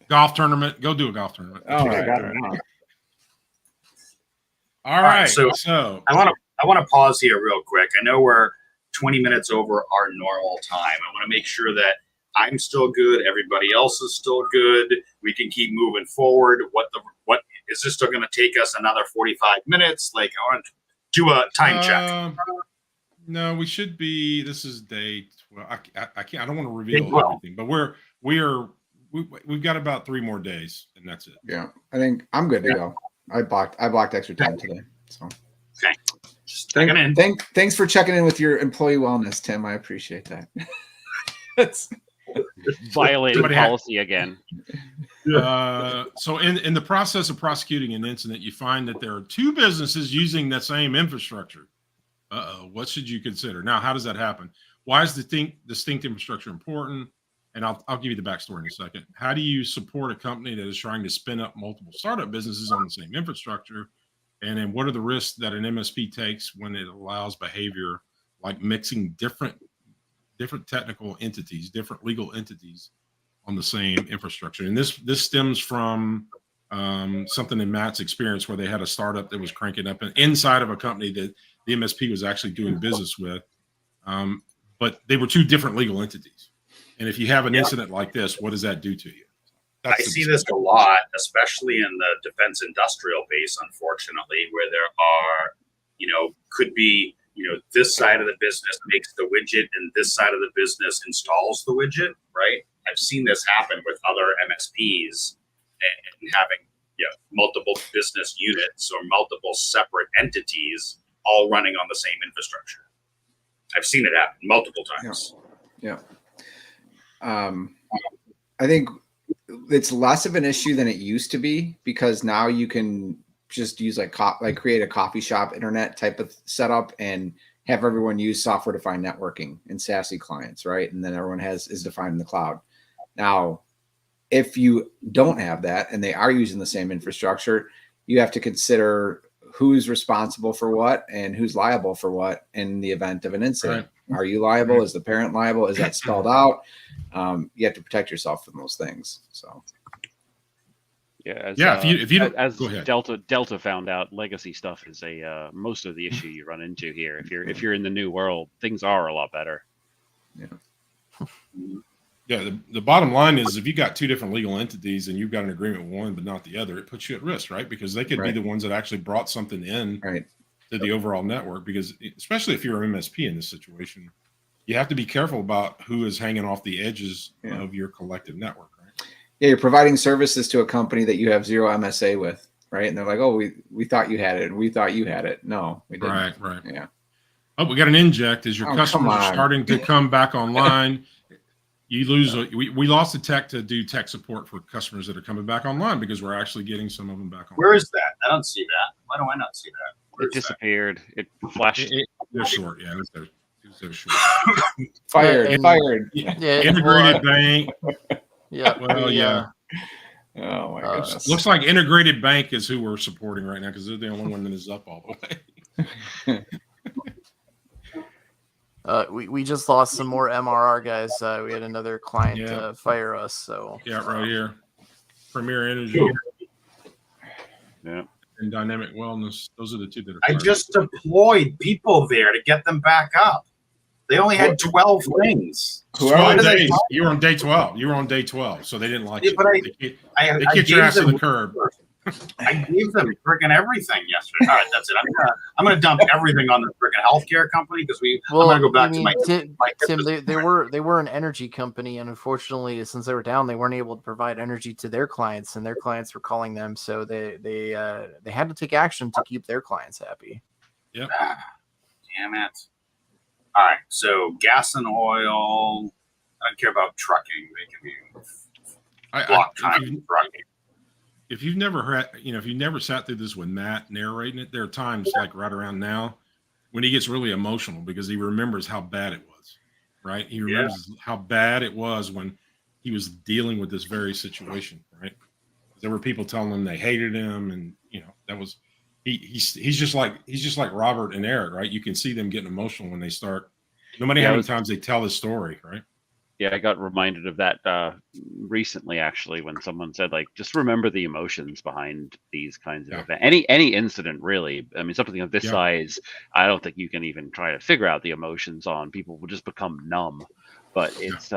Golf tournament. Go do a golf tournament. All I right. got it now. All right. so- So I want to pause here real quick. I know we're 20 minutes over our normal time. I want to make sure that I'm still good. Everybody else is still good. We can keep moving forward. What is this still going to take us another 45 minutes? Like, I want to do a time check. No, we should be. This is day 12. I can't. I don't want to Day reveal 12. everything, but we've got about 3 more days, and that's it. Yeah, I think I'm good to go. I blocked extra time today. So Just checking in. thanks for checking in with your employee wellness, Tim. I appreciate that. That's Violating Somebody had- policy again. So in the process of prosecuting an incident, you find that there are 2 businesses using the same infrastructure. What should you consider? Now, how does that happen? Why is distinct infrastructure important? And I'll give you the backstory in a second. How do you support a company that is trying to spin up multiple startup businesses on the same infrastructure? And then what are the risks that an MSP takes when it allows behavior like mixing different technical entities, different legal entities on the same infrastructure? And this stems from something in Matt's experience where they had a startup that was cranking up inside of a company that the MSP was actually doing business with. But they were 2 different legal entities. And if you have an incident like this, what does that do to you? I see this a lot, especially in the defense industrial base, unfortunately, where there are, could be, this side of the business makes the widget and this side of the business installs the widget, right? I've seen this happen with other MSPs and having multiple business units or multiple separate entities all running on the same infrastructure. I've seen it happen multiple times. Yeah. I think it's less of an issue than it used to be because now you can just use like create a coffee shop internet type of setup and have everyone use software defined networking and SASE clients, right? And then everyone is defined in the cloud. Now, if you don't have that and they are using the same infrastructure, you have to consider who's responsible for what and who's liable for what in the event of an incident. Right. Are you liable? Is the parent liable? Is that spelled out? You have to protect yourself from those things. So, Yeah, if you don't, as go ahead. Delta found out, legacy stuff is most of the issue you run into here. If you're in the new world, things are a lot better. Yeah, the bottom line is if you got 2 different legal entities and you've got an agreement with one but not the other, it puts you at risk, right? Because they could be the ones that actually brought something in to the overall network. Because especially if you're an MSP in this situation, you have to be careful about who is hanging off the edges of your collective network, right? Yeah, you're providing services to a company that you have 0 MSA with, right? And they're like, "Oh, we thought you had it. We thought you had it." No, we didn't. Right. Yeah. Oh, we got an inject as your customers are starting to come back online. You lose. We lost the tech to do tech support for customers that are coming back online because we're actually getting some of them back on. Where is that? I don't see that. Why do I not see that? Where It disappeared. It flashed. They're short. Yeah, they're short. Fired. Integrated bank. Yeah. Well, yeah. Oh my goodness. Looks like Integrated Bank is who we're supporting right now because they're the only one that is up all the way. We just lost some more MRR guys. We had another client fire us. So right here, Premier Energy, and Dynamic Wellness. Those are the 2 that are. I just deployed people there to get them back up. They only had 12 things. 12 days. You were on day 12. So they didn't like it. But they kicked your ass to the curb. I gave them freaking everything yesterday. All right, that's it. I'm gonna dump everything on the freaking healthcare company because I'm gonna go back to my Tim. They were an energy company, and unfortunately, since they were down, they weren't able to provide energy to their clients, and their clients were calling them, so they had to take action to keep their clients happy. Yep. Damn it. All right, so gas and oil. I don't care about trucking. They can be block time trucking. If you've never heard, if you never sat through this with Matt narrating it, there are times like right around now when he gets really emotional because he remembers how bad it was, right? He remembers how bad it was when he was dealing with this very situation, right? There were people telling him they hated him, and that was he's just like Robert and Eric, right? You can see them getting emotional when they start, no matter how many times they tell his story, right? Yeah, I got reminded of that recently, actually, when someone said, like, just remember the emotions behind these kinds of events. Any incident, really. I mean, something of this size, I don't think you can even try to figure out the emotions on. People will just become numb. But it's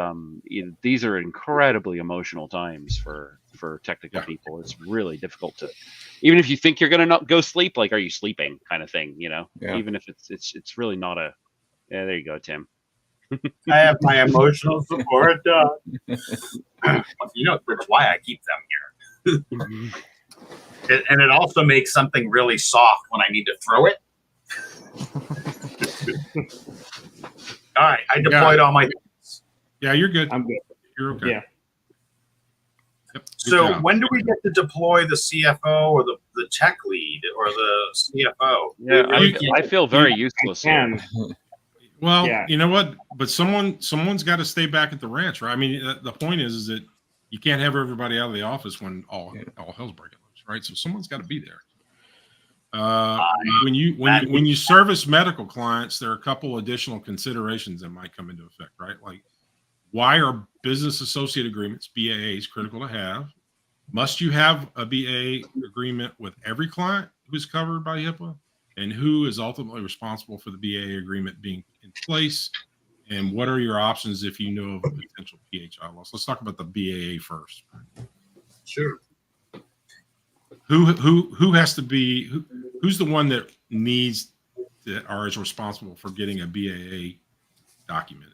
these are incredibly emotional times for technical people. It's really difficult to, even if you think you're gonna not go sleep, like, are you sleeping, kind of thing, Even if it's really not a. Yeah, there you go, Tim. I have my emotional support dog. That's why I keep them here. And it also makes something really soft when I need to throw it. All right, I deployed all my things. Yeah, you're good. I'm good. You're okay. Yeah. Yep, so when do we get to deploy the CFO or the tech lead or the CFO? Yeah, I feel very useless. Well, you know what? But someone's got to stay back at the ranch, right? I mean, the point is that you can't have everybody out of the office when all hell's breaking loose, right? So someone's got to be there. When you service medical clients, there are a couple additional considerations that might come into effect, right? Like, why are business associate agreements, BAAs, critical to have? Must you have a BAA agreement with every client who's covered by HIPAA? And who is ultimately responsible for the BAA agreement being in place? And what are your options if you know of a potential PHI loss? Let's talk about the BAA first. Sure. Who has to be who's the one that needs that or is responsible for getting a BAA documented?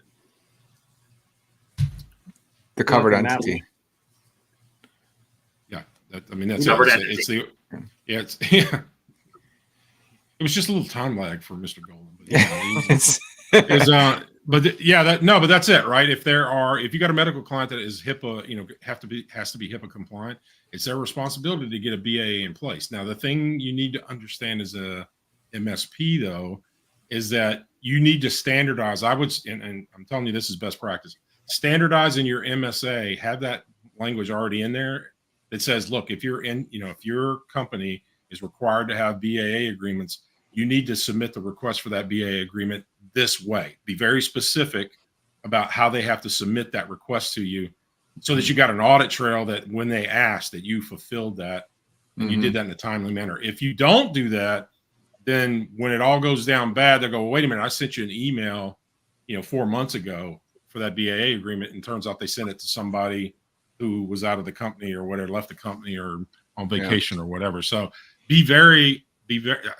The covered entity. Yeah, that's covered entity. It was just a little time lag for Mr. Golden, but but that's it, right? If you got a medical client that is HIPAA, has to be HIPAA compliant, it's their responsibility to get a BAA in place. Now, the thing you need to understand as a MSP though, is that you need to standardize. And I'm telling you, this is best practice. Standardize in your MSA, have that language already in there that says, look, if your company is required to have BAA agreements, you need to submit the request for that BAA agreement this way. Be very specific about how they have to submit that request to you so that you got an audit trail that when they ask that you fulfilled that and you did that in a timely manner. If you don't do that, then when it all goes down bad, they'll go, well, wait a minute, I sent you an email, 4 months ago for that BAA agreement. And turns out they sent it to somebody who was out of the company or whatever, left the company or on vacation or whatever. So be very,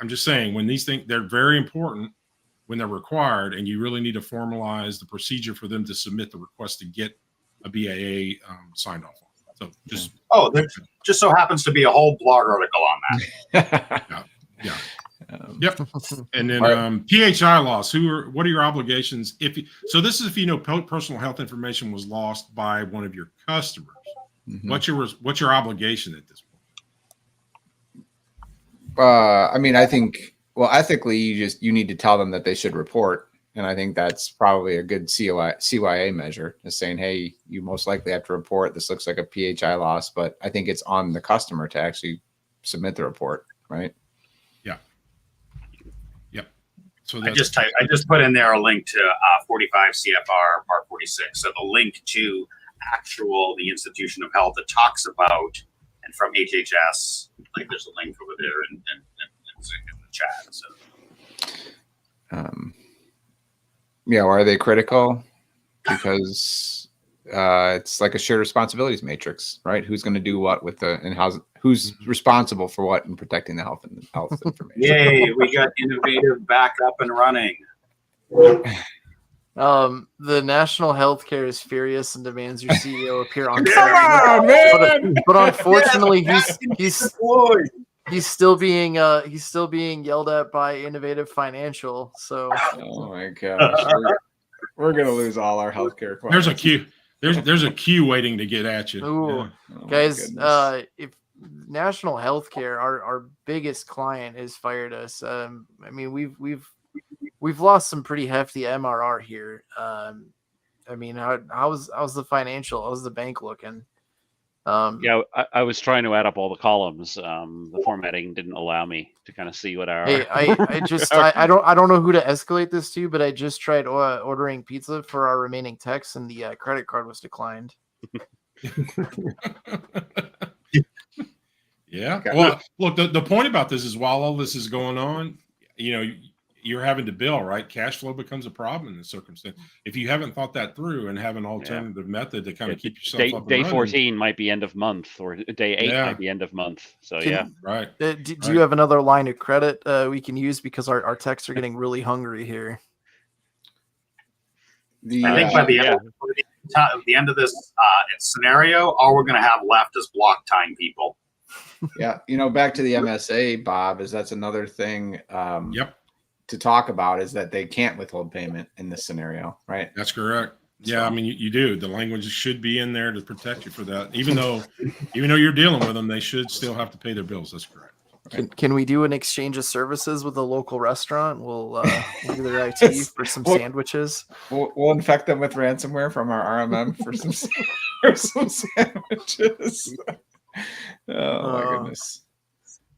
I'm just saying, when these things, they're very important when they're required, and you really need to formalize the procedure for them to submit the request to get a BAA signed off on. So there just so happens to be a whole blog article on that. Yeah. Yep. And then PHI loss. What are your obligations? This is if personal health information was lost by one of your customers. What's your obligation at this point? I think, ethically, you need to tell them that they should report. And I think that's probably a good CYA measure, is saying, hey, you most likely have to report. This looks like a PHI loss, but I think it's on the customer to actually submit the report, right? Yeah. Yep. So I just put in there a link to 45 CFR Part 46. So the link to the institution of health that talks about, and from HHS, like there's a link over there in the chat. So, are they critical? Because it's like a shared responsibilities matrix, right? Who's going to do what with the and who's responsible for what in protecting the health information. Yay, we got innovative back up and running. The national healthcare is furious and demands your CEO appear on Come site. on, man! But unfortunately, Yes, he's still being yelled at by Innovative Financial. So Oh my gosh, we're gonna lose all our healthcare clients. There's a queue. There's a queue waiting to get at you. Ooh. Yeah. Oh my guys, goodness. if national healthcare, our biggest client has fired us. I mean, we've lost some pretty hefty MRR here. I mean, how's the financial? How's the bank looking? Yeah, I was trying to add up all the columns. The formatting didn't allow me to kind of see what our. Hey, I don't know who to escalate this to, but I just tried ordering pizza for our remaining techs, and the credit card was declined. Yeah. Okay. Well, look, the point about this is while all this is going on, you're having to bill, right? Cash flow becomes a problem in this circumstance. If you haven't thought that through and have an alternative method to kind of keep yourself up and Day running, 14 might be end of month, or day 8 Yeah. might be end of month. So right. Do you have another line of credit we can use, because our techs are getting really hungry here? I think by the end of this scenario, all we're going to have left is block time people. Yeah, back to the MSA, Bob, that's another thing Yep, to talk about, is that they can't withhold payment in this scenario, right? that's correct. Yeah, So- I mean, you do. The language should be in there to protect you for that. Even though you're dealing with them, they should still have to pay their bills. That's correct. Can we do an exchange of services with a local restaurant? We'll do their IT for some sandwiches. We'll infect them with ransomware from our RMM for some sandwiches. Oh my goodness,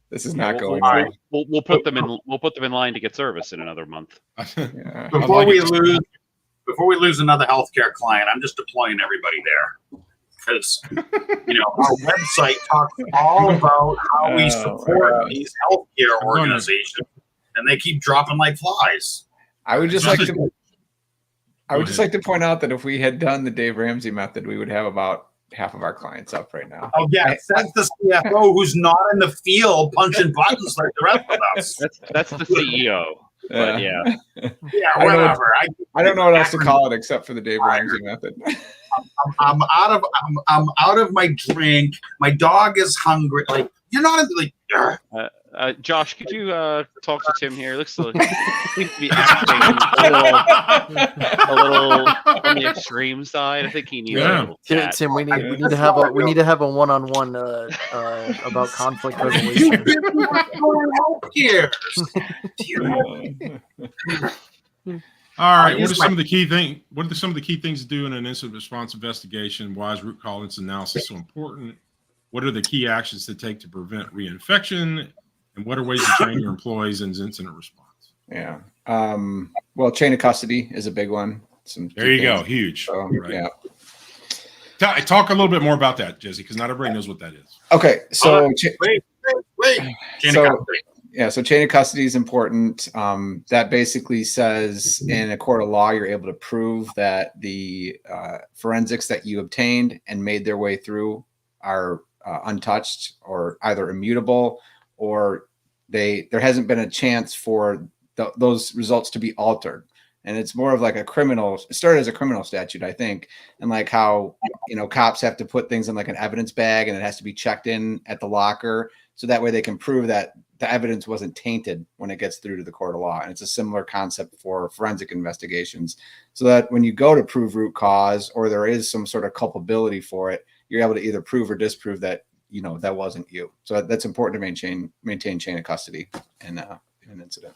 this is not going well. We'll put them in. We'll put them in line to get service in another month. Yeah. Before we lose another healthcare client, I'm just deploying everybody there, because our website talks all about how we support these healthcare organizations, and they keep dropping like flies. I would just like to point out that if we had done the Dave Ramsey method, we would have about half of our clients up right now. Oh yeah, that's the CFO who's not in the field punching buttons like the rest of us. That's the CEO. But yeah, whatever. I don't know what else to call it except for the Dave Ramsey method. I'm out of my drink. My dog is hungry. Like, you're not Josh, could you talk to Tim here? Looks like he seems to be acting a little on the extreme side. I think he needs a little chat. Tim, we need to have a one-on-one about conflict resolution. Here. All right. What are some of the key things to do in an incident response investigation? Why is root cause analysis so important? What are the key actions to take to prevent reinfection? And what are ways to train your employees in incident response? Yeah. Well, chain of custody is a big one. There you go. Huge. So, right. Yeah. Talk a little bit more about that, Jesse, because not everybody knows what that is. Okay. So wait. Chain of custody. Yeah, so chain of custody is important. That basically says in a court of law, you're able to prove that the forensics that you obtained and made their way through are untouched or either immutable, or there hasn't been a chance for those results to be altered. And it's more of like it started as a criminal statute, I think. And like how, cops have to put things in like an evidence bag and it has to be checked in at the locker. So that way they can prove that the evidence wasn't tainted when it gets through to the court of law. And it's a similar concept for forensic investigations, so that when you go to prove root cause or there is some sort of culpability for it, you're able to either prove or disprove that, that wasn't you. So that's important to maintain chain of custody in an incident.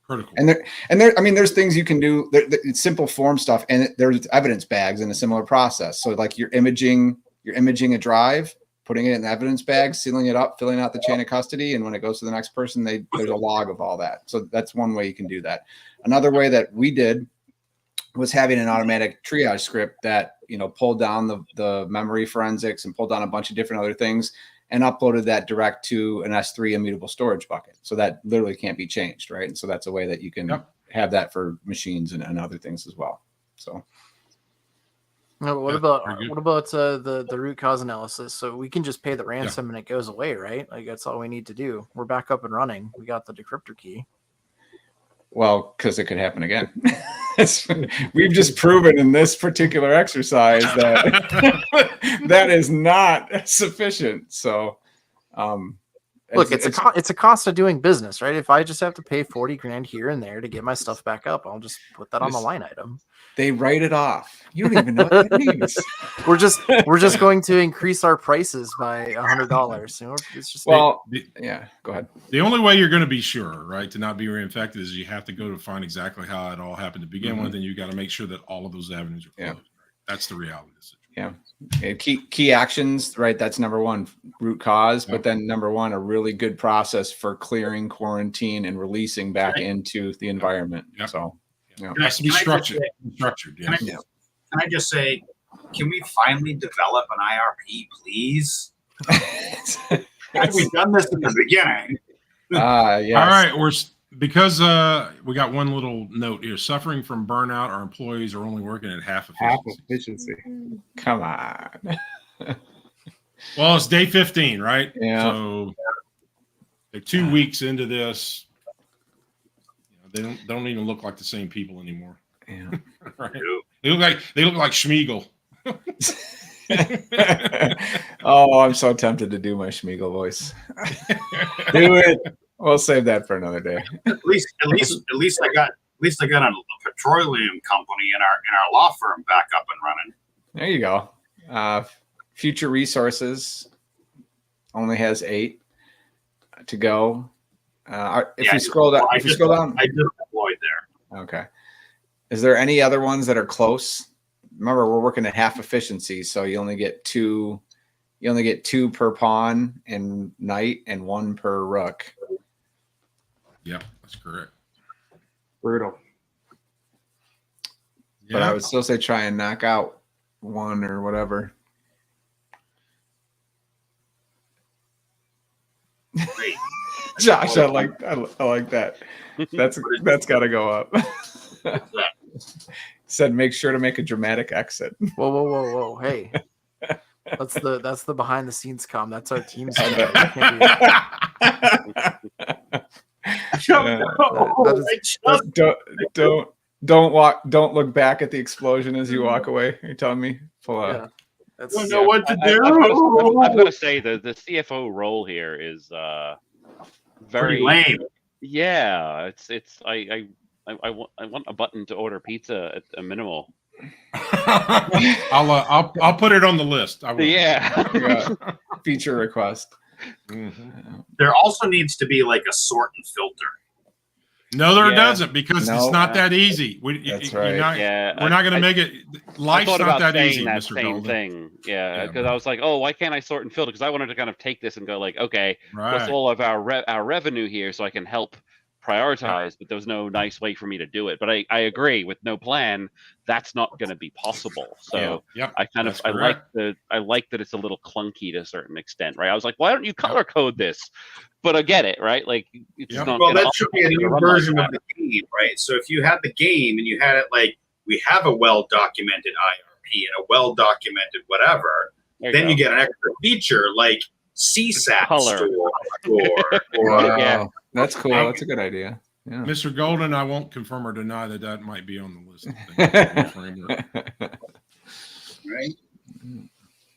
Critical. And there's things you can do. It's simple form stuff, and there's evidence bags in a similar process. So like you're imaging a drive, putting it in the evidence bag, sealing it up, filling out the chain of custody. And when it goes to the next person, there's a log of all that. So that's one way you can do that. Another way that we did was having an automatic triage script that, pulled down the memory forensics and pulled down a bunch of different other things and uploaded that direct to an S3 immutable storage bucket. So that literally can't be changed, right? And so that's a way that you can have that for machines and other things as well. So. No, what Yeah, about very good. the root cause analysis? So we can just pay the ransom and it goes away, right? Like that's all we need to do. We're back up and running. We got the decryptor key. Well, because it could happen again. We've just proven in this particular exercise that that is not sufficient. So, Look, it's a cost of doing business, right? If I just have to pay 40 grand here and there to get my stuff back up, I'll just put that on the line item. they write it off. You don't even know what that means. We're just going to increase our prices by $100. You know, it's just Well, yeah. Go ahead. The only way you're going to be sure, right, to not be reinfected is you have to go to find exactly how it all happened to begin with, and you got to make sure that all of those avenues are closed. Right? That's the reality of the situation. Yeah. And key actions, right? That's number one, root cause. But then number one, a really good process for clearing, quarantine, and releasing back into the environment. So, it has to be structured. Can I just say, can we finally develop an IRP, please? Have we done this at the beginning? Yes. All right, because we got one little note here. Suffering from burnout, our employees are only working at half efficiency. Come on. Well, it's day 15, right? Yeah. So they're 2 weeks into this. You know, they don't even look like the same people anymore. Yeah. Right? They look like Schmiegel. Oh, I'm so tempted to do my Schmiegel voice. Do it. We'll save that for another day. At least I got a petroleum company in our law firm back up and running. There you go. Future resources only has 8 to go. If you scroll down, I just deployed there. Okay. Is there any other ones that are close? Remember, we're working at half efficiency, so you only get 2. You only get 2 per pawn and knight, and 1 per rook. Yep, that's correct. Brutal. But I would still say try and knock out 1 or whatever. Great. Josh, I like that. That's got to go up. Said make sure to make a dramatic exit. Whoa. Hey. That's the behind the scenes comm. That's our team's don't look back at the explosion as you walk away. You're telling me pull out. Yeah. I don't know what to do. I've got to say the CFO role here is very pretty lame. Yeah, I want a button to order pizza at a minimal. I'll put it on the list. I will. Yeah. Feature request. Mm-hmm. There also needs to be like a sort and filter. No, there doesn't, because it's not that easy. That's right. We're not going to make it. Life's not that easy, that Mr. same Golden. thing. Yeah, because I was like, oh, why can't I sort and filter? Because I wanted to kind of take this and go like, okay, what's all of our revenue here, so I can help prioritize. But there was no nice way for me to do it. But I agree, with no plan, that's not going to be possible. So I like that it's a little clunky to a certain extent, right? I was like, why don't you color code this? But I get it, right? Like, it's not. Well, that should be a new version of the game, right? So if you had the game and you had it like, we have a well-documented IRP and a well-documented whatever, then you get an extra feature like CSAT store or that's cool. That's a good idea. Yeah. Mr. Golden, I won't confirm or deny that might be on the list. Right.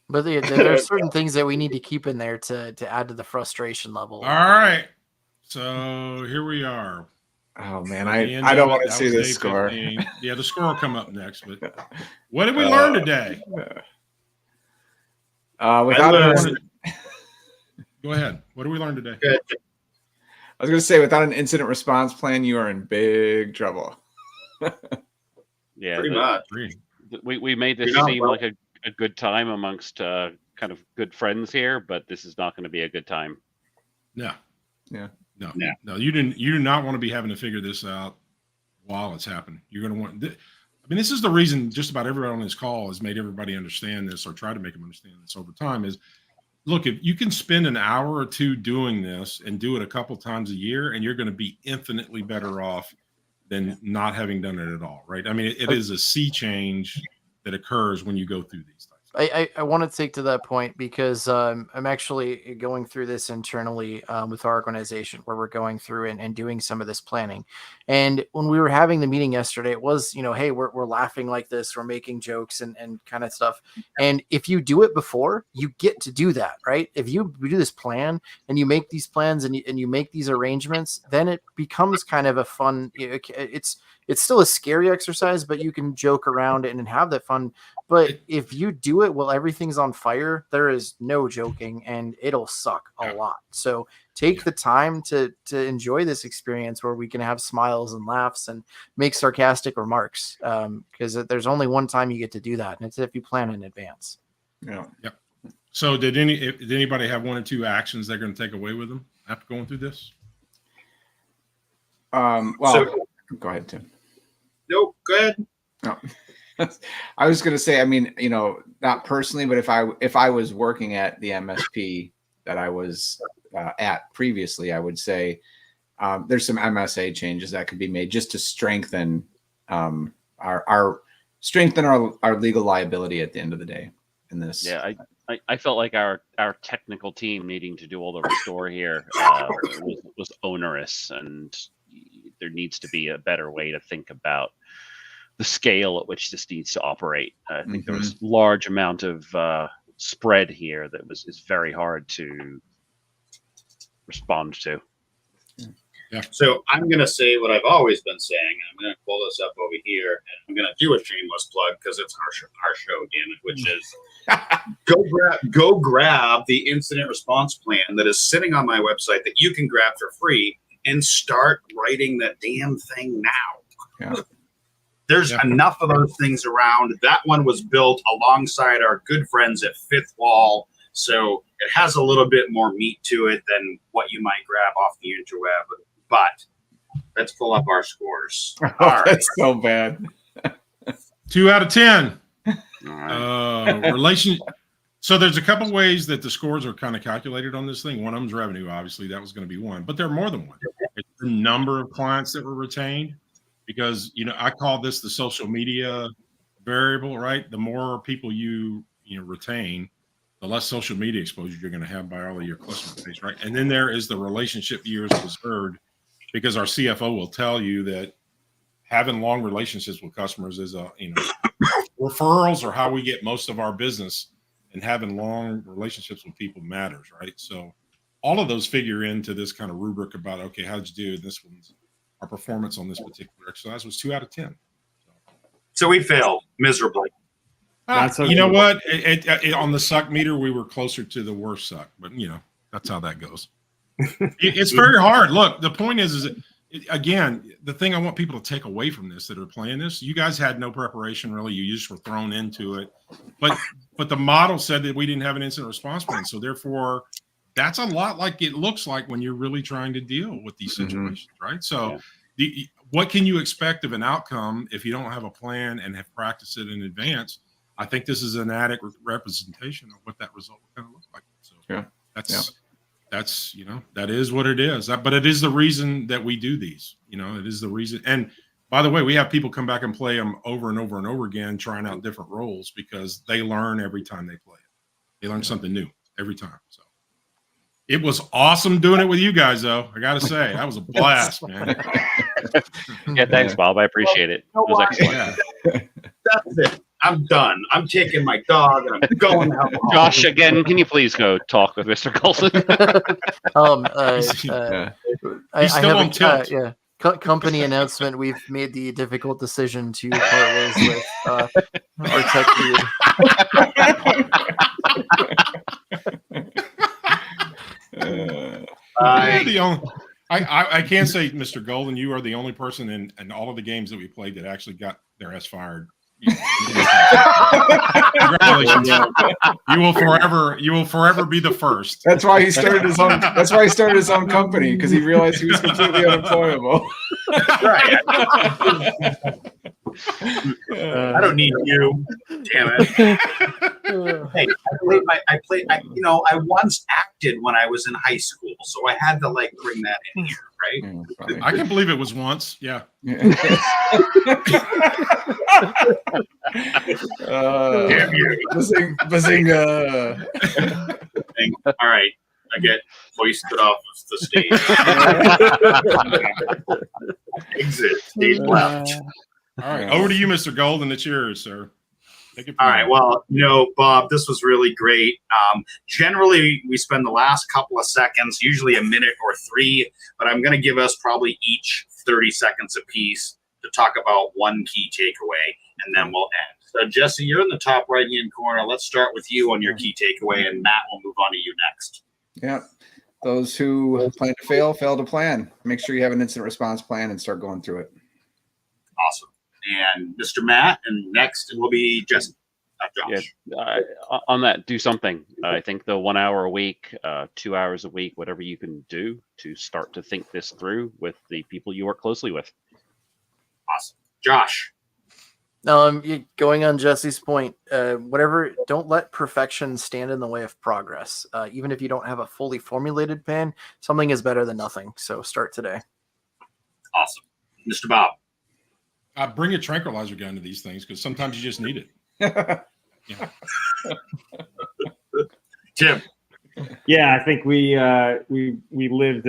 But there are certain things that we need to keep in there to add to the frustration level. All right. So here we are. Oh, man. I don't want to see this score. 15. Yeah, the score will come up next. But what did we learn today? Go ahead. What did we learn today? Good. I was going to say, without an incident response plan, you are in big trouble. Yeah. Pretty much. We made this seem like a good time amongst kind of good friends here, but this is not going to be a good time. No. Yeah. No. You do not want to be having to figure this out while it's happening. You're going to want. I mean, this is the reason just about everybody on this call has made everybody understand this, or try to make them understand this over time. Is look, if you can spend an hour or two doing this and do it a couple times a year, and you're going to be infinitely better off than not having done it at all, right? I mean, it is a sea change that occurs when you go through these things. I want to take to that point because I'm actually going through this internally with our organization where we're going through and doing some of this planning. And when we were having the meeting yesterday, it was, hey, we're laughing like this, we're making jokes and kind of stuff. And if you do it before, you get to do that, right? If we do this plan and you make these plans and you make these arrangements, then it becomes kind of a fun, it's still a scary exercise, but you can joke around it and have that fun. But if you do it while everything's on fire, there is no joking and it'll suck a lot. So take the time to enjoy this experience where we can have smiles and laughs and make sarcastic remarks. Because there's only one time you get to do that, and it's if you plan in advance. Yeah. Yep. So did anybody have one or two actions they're going to take away with them after going through this? Well, go ahead, Tim. No, go ahead. No. I was going to say, I mean, not personally, but if I was working at the MSP that I was at previously, I would say there's some MSA changes that could be made just to strengthen our legal liability at the end of the day in this. Yeah, I felt like our technical team needing to do all the restore here was onerous, and there needs to be a better way to think about the scale at which this needs to operate. I think there was a large amount of spread here that is very hard to respond to. Yeah. So I'm going to say what I've always been saying. I'm going to pull this up over here, and I'm going to do a shameless plug because it's our show, damn it, which is go grab the incident response plan that is sitting on my website that you can grab for free and start writing that damn thing now. Yeah. There's enough of those things around. That one was built alongside our good friends at Fifth Wall. So it has a little bit more meat to it than what you might grab off the interweb. But let's pull up our scores. All right. That's so bad. 2 out of 10. All right. So there's a couple ways that the scores are kind of calculated on this thing. One of them is revenue, obviously. That was going to be one. But there are more than one. It's the number of clients that were retained. Because, I call this the social media variable, right? The more people you retain, the less social media exposure you're going to have by all of your customer base, right? And then there is the relationship years preserved, because our CFO will tell you that having long relationships with customers is referrals are how we get most of our business, and having long relationships with people matters, right? So all of those figure into this kind of rubric about, okay, how did you do this one's. Our performance on this particular exercise was 2 out of 10. So we failed miserably. You know what? On the suck meter, we were closer to the worst suck, but that's how that goes. It's very hard. Look, the point is again, the thing I want people to take away from this that are playing this, you guys had no preparation really. You just were thrown into it, but the model said that we didn't have an incident response plan, so therefore. That's a lot like it looks like when you're really trying to deal with these situations, right? So what can you expect of an outcome if you don't have a plan and have practiced it in advance? I think this is an adequate representation of what that result will kind of look like. So that's that is what it is. But it is the reason that we do these. It is the reason. And by the way, we have people come back and play them over and over and over again, trying out different roles because they learn every time they play it. They learn something new every time. So. It was awesome doing it with you guys, though. I got to say, that was a blast, man. Yeah, thanks, Bob. I appreciate it. It was excellent. That's it. I'm done. I'm taking my dog and I'm going out. Josh, again, can you please go talk with Mr. Colson? He's still on tilt. Company announcement. We've made the difficult decision to part ways with our tech lead. I can say, Mr. Golden, you are the only person in all of the games that we played that actually got their ass fired. Congratulations! You will forever be the first. That's why he started his own. That's why he started his own company, because he realized he was completely unemployable. Right. I don't need you. Damn it. Hey, I once acted when I was in high school, so I had to bring that in here, right? Yeah, probably. I can believe it was once. Yeah. Damn you. Bazinga. All right, I get hoisted off of the stage. Exit. Stage left. All right. Over to you, Mr. Golden. It's yours, sir. Take it from All right. here. Well, Bob, this was really great. Generally, we spend the last couple of seconds, usually a minute or 3, but I'm going to give us probably each 30 seconds apiece to talk about one key takeaway, and then we'll end. So, Jesse, you're in the top right-hand corner. Let's start with you on your key takeaway, and Matt will move on to you next. Yeah. Those who plan to fail to plan. Make sure you have an incident response plan and start going through it. Awesome. And Mr. Matt, and next will be Jesse. Josh. Yeah, on that, do something. I think the 1 hour a week, 2 hours a week, whatever you can do to start to think this through with the people you work closely with. Awesome. Josh. Going on Jesse's point, don't let perfection stand in the way of progress. Even if you don't have a fully formulated plan, something is better than nothing. So start today. Awesome. Mr. Bob. Bring a tranquilizer gun to these things because sometimes you just need it. Yeah. Tim. Yeah, I think we lived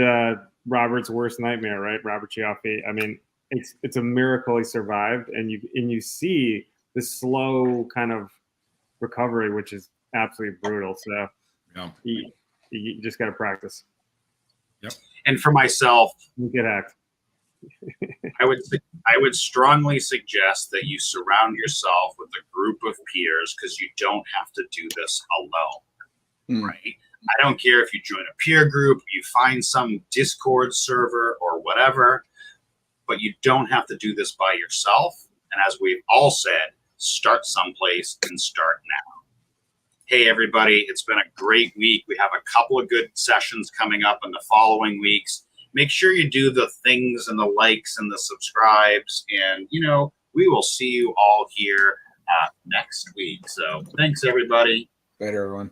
Robert's worst nightmare, right? Robert Cioffi. I mean, it's a miracle he survived, and you see the slow kind of recovery, which is absolutely brutal. So Yeah. you just got to practice. Yep. And for myself, You get hacked. I would strongly suggest that you surround yourself with a group of peers because you don't have to do this alone, right? I don't care if you join a peer group, you find some Discord server or whatever, but you don't have to do this by yourself. And as we've all said, start someplace and start now. Hey, everybody, it's been a great week. We have a couple of good sessions coming up in the following weeks. Make sure you do the things and the likes and the subscribes. And, we will see you all here next week. So thanks, everybody. Later, everyone.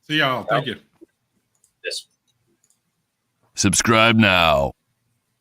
See y'all. Thank you. This. Subscribe now.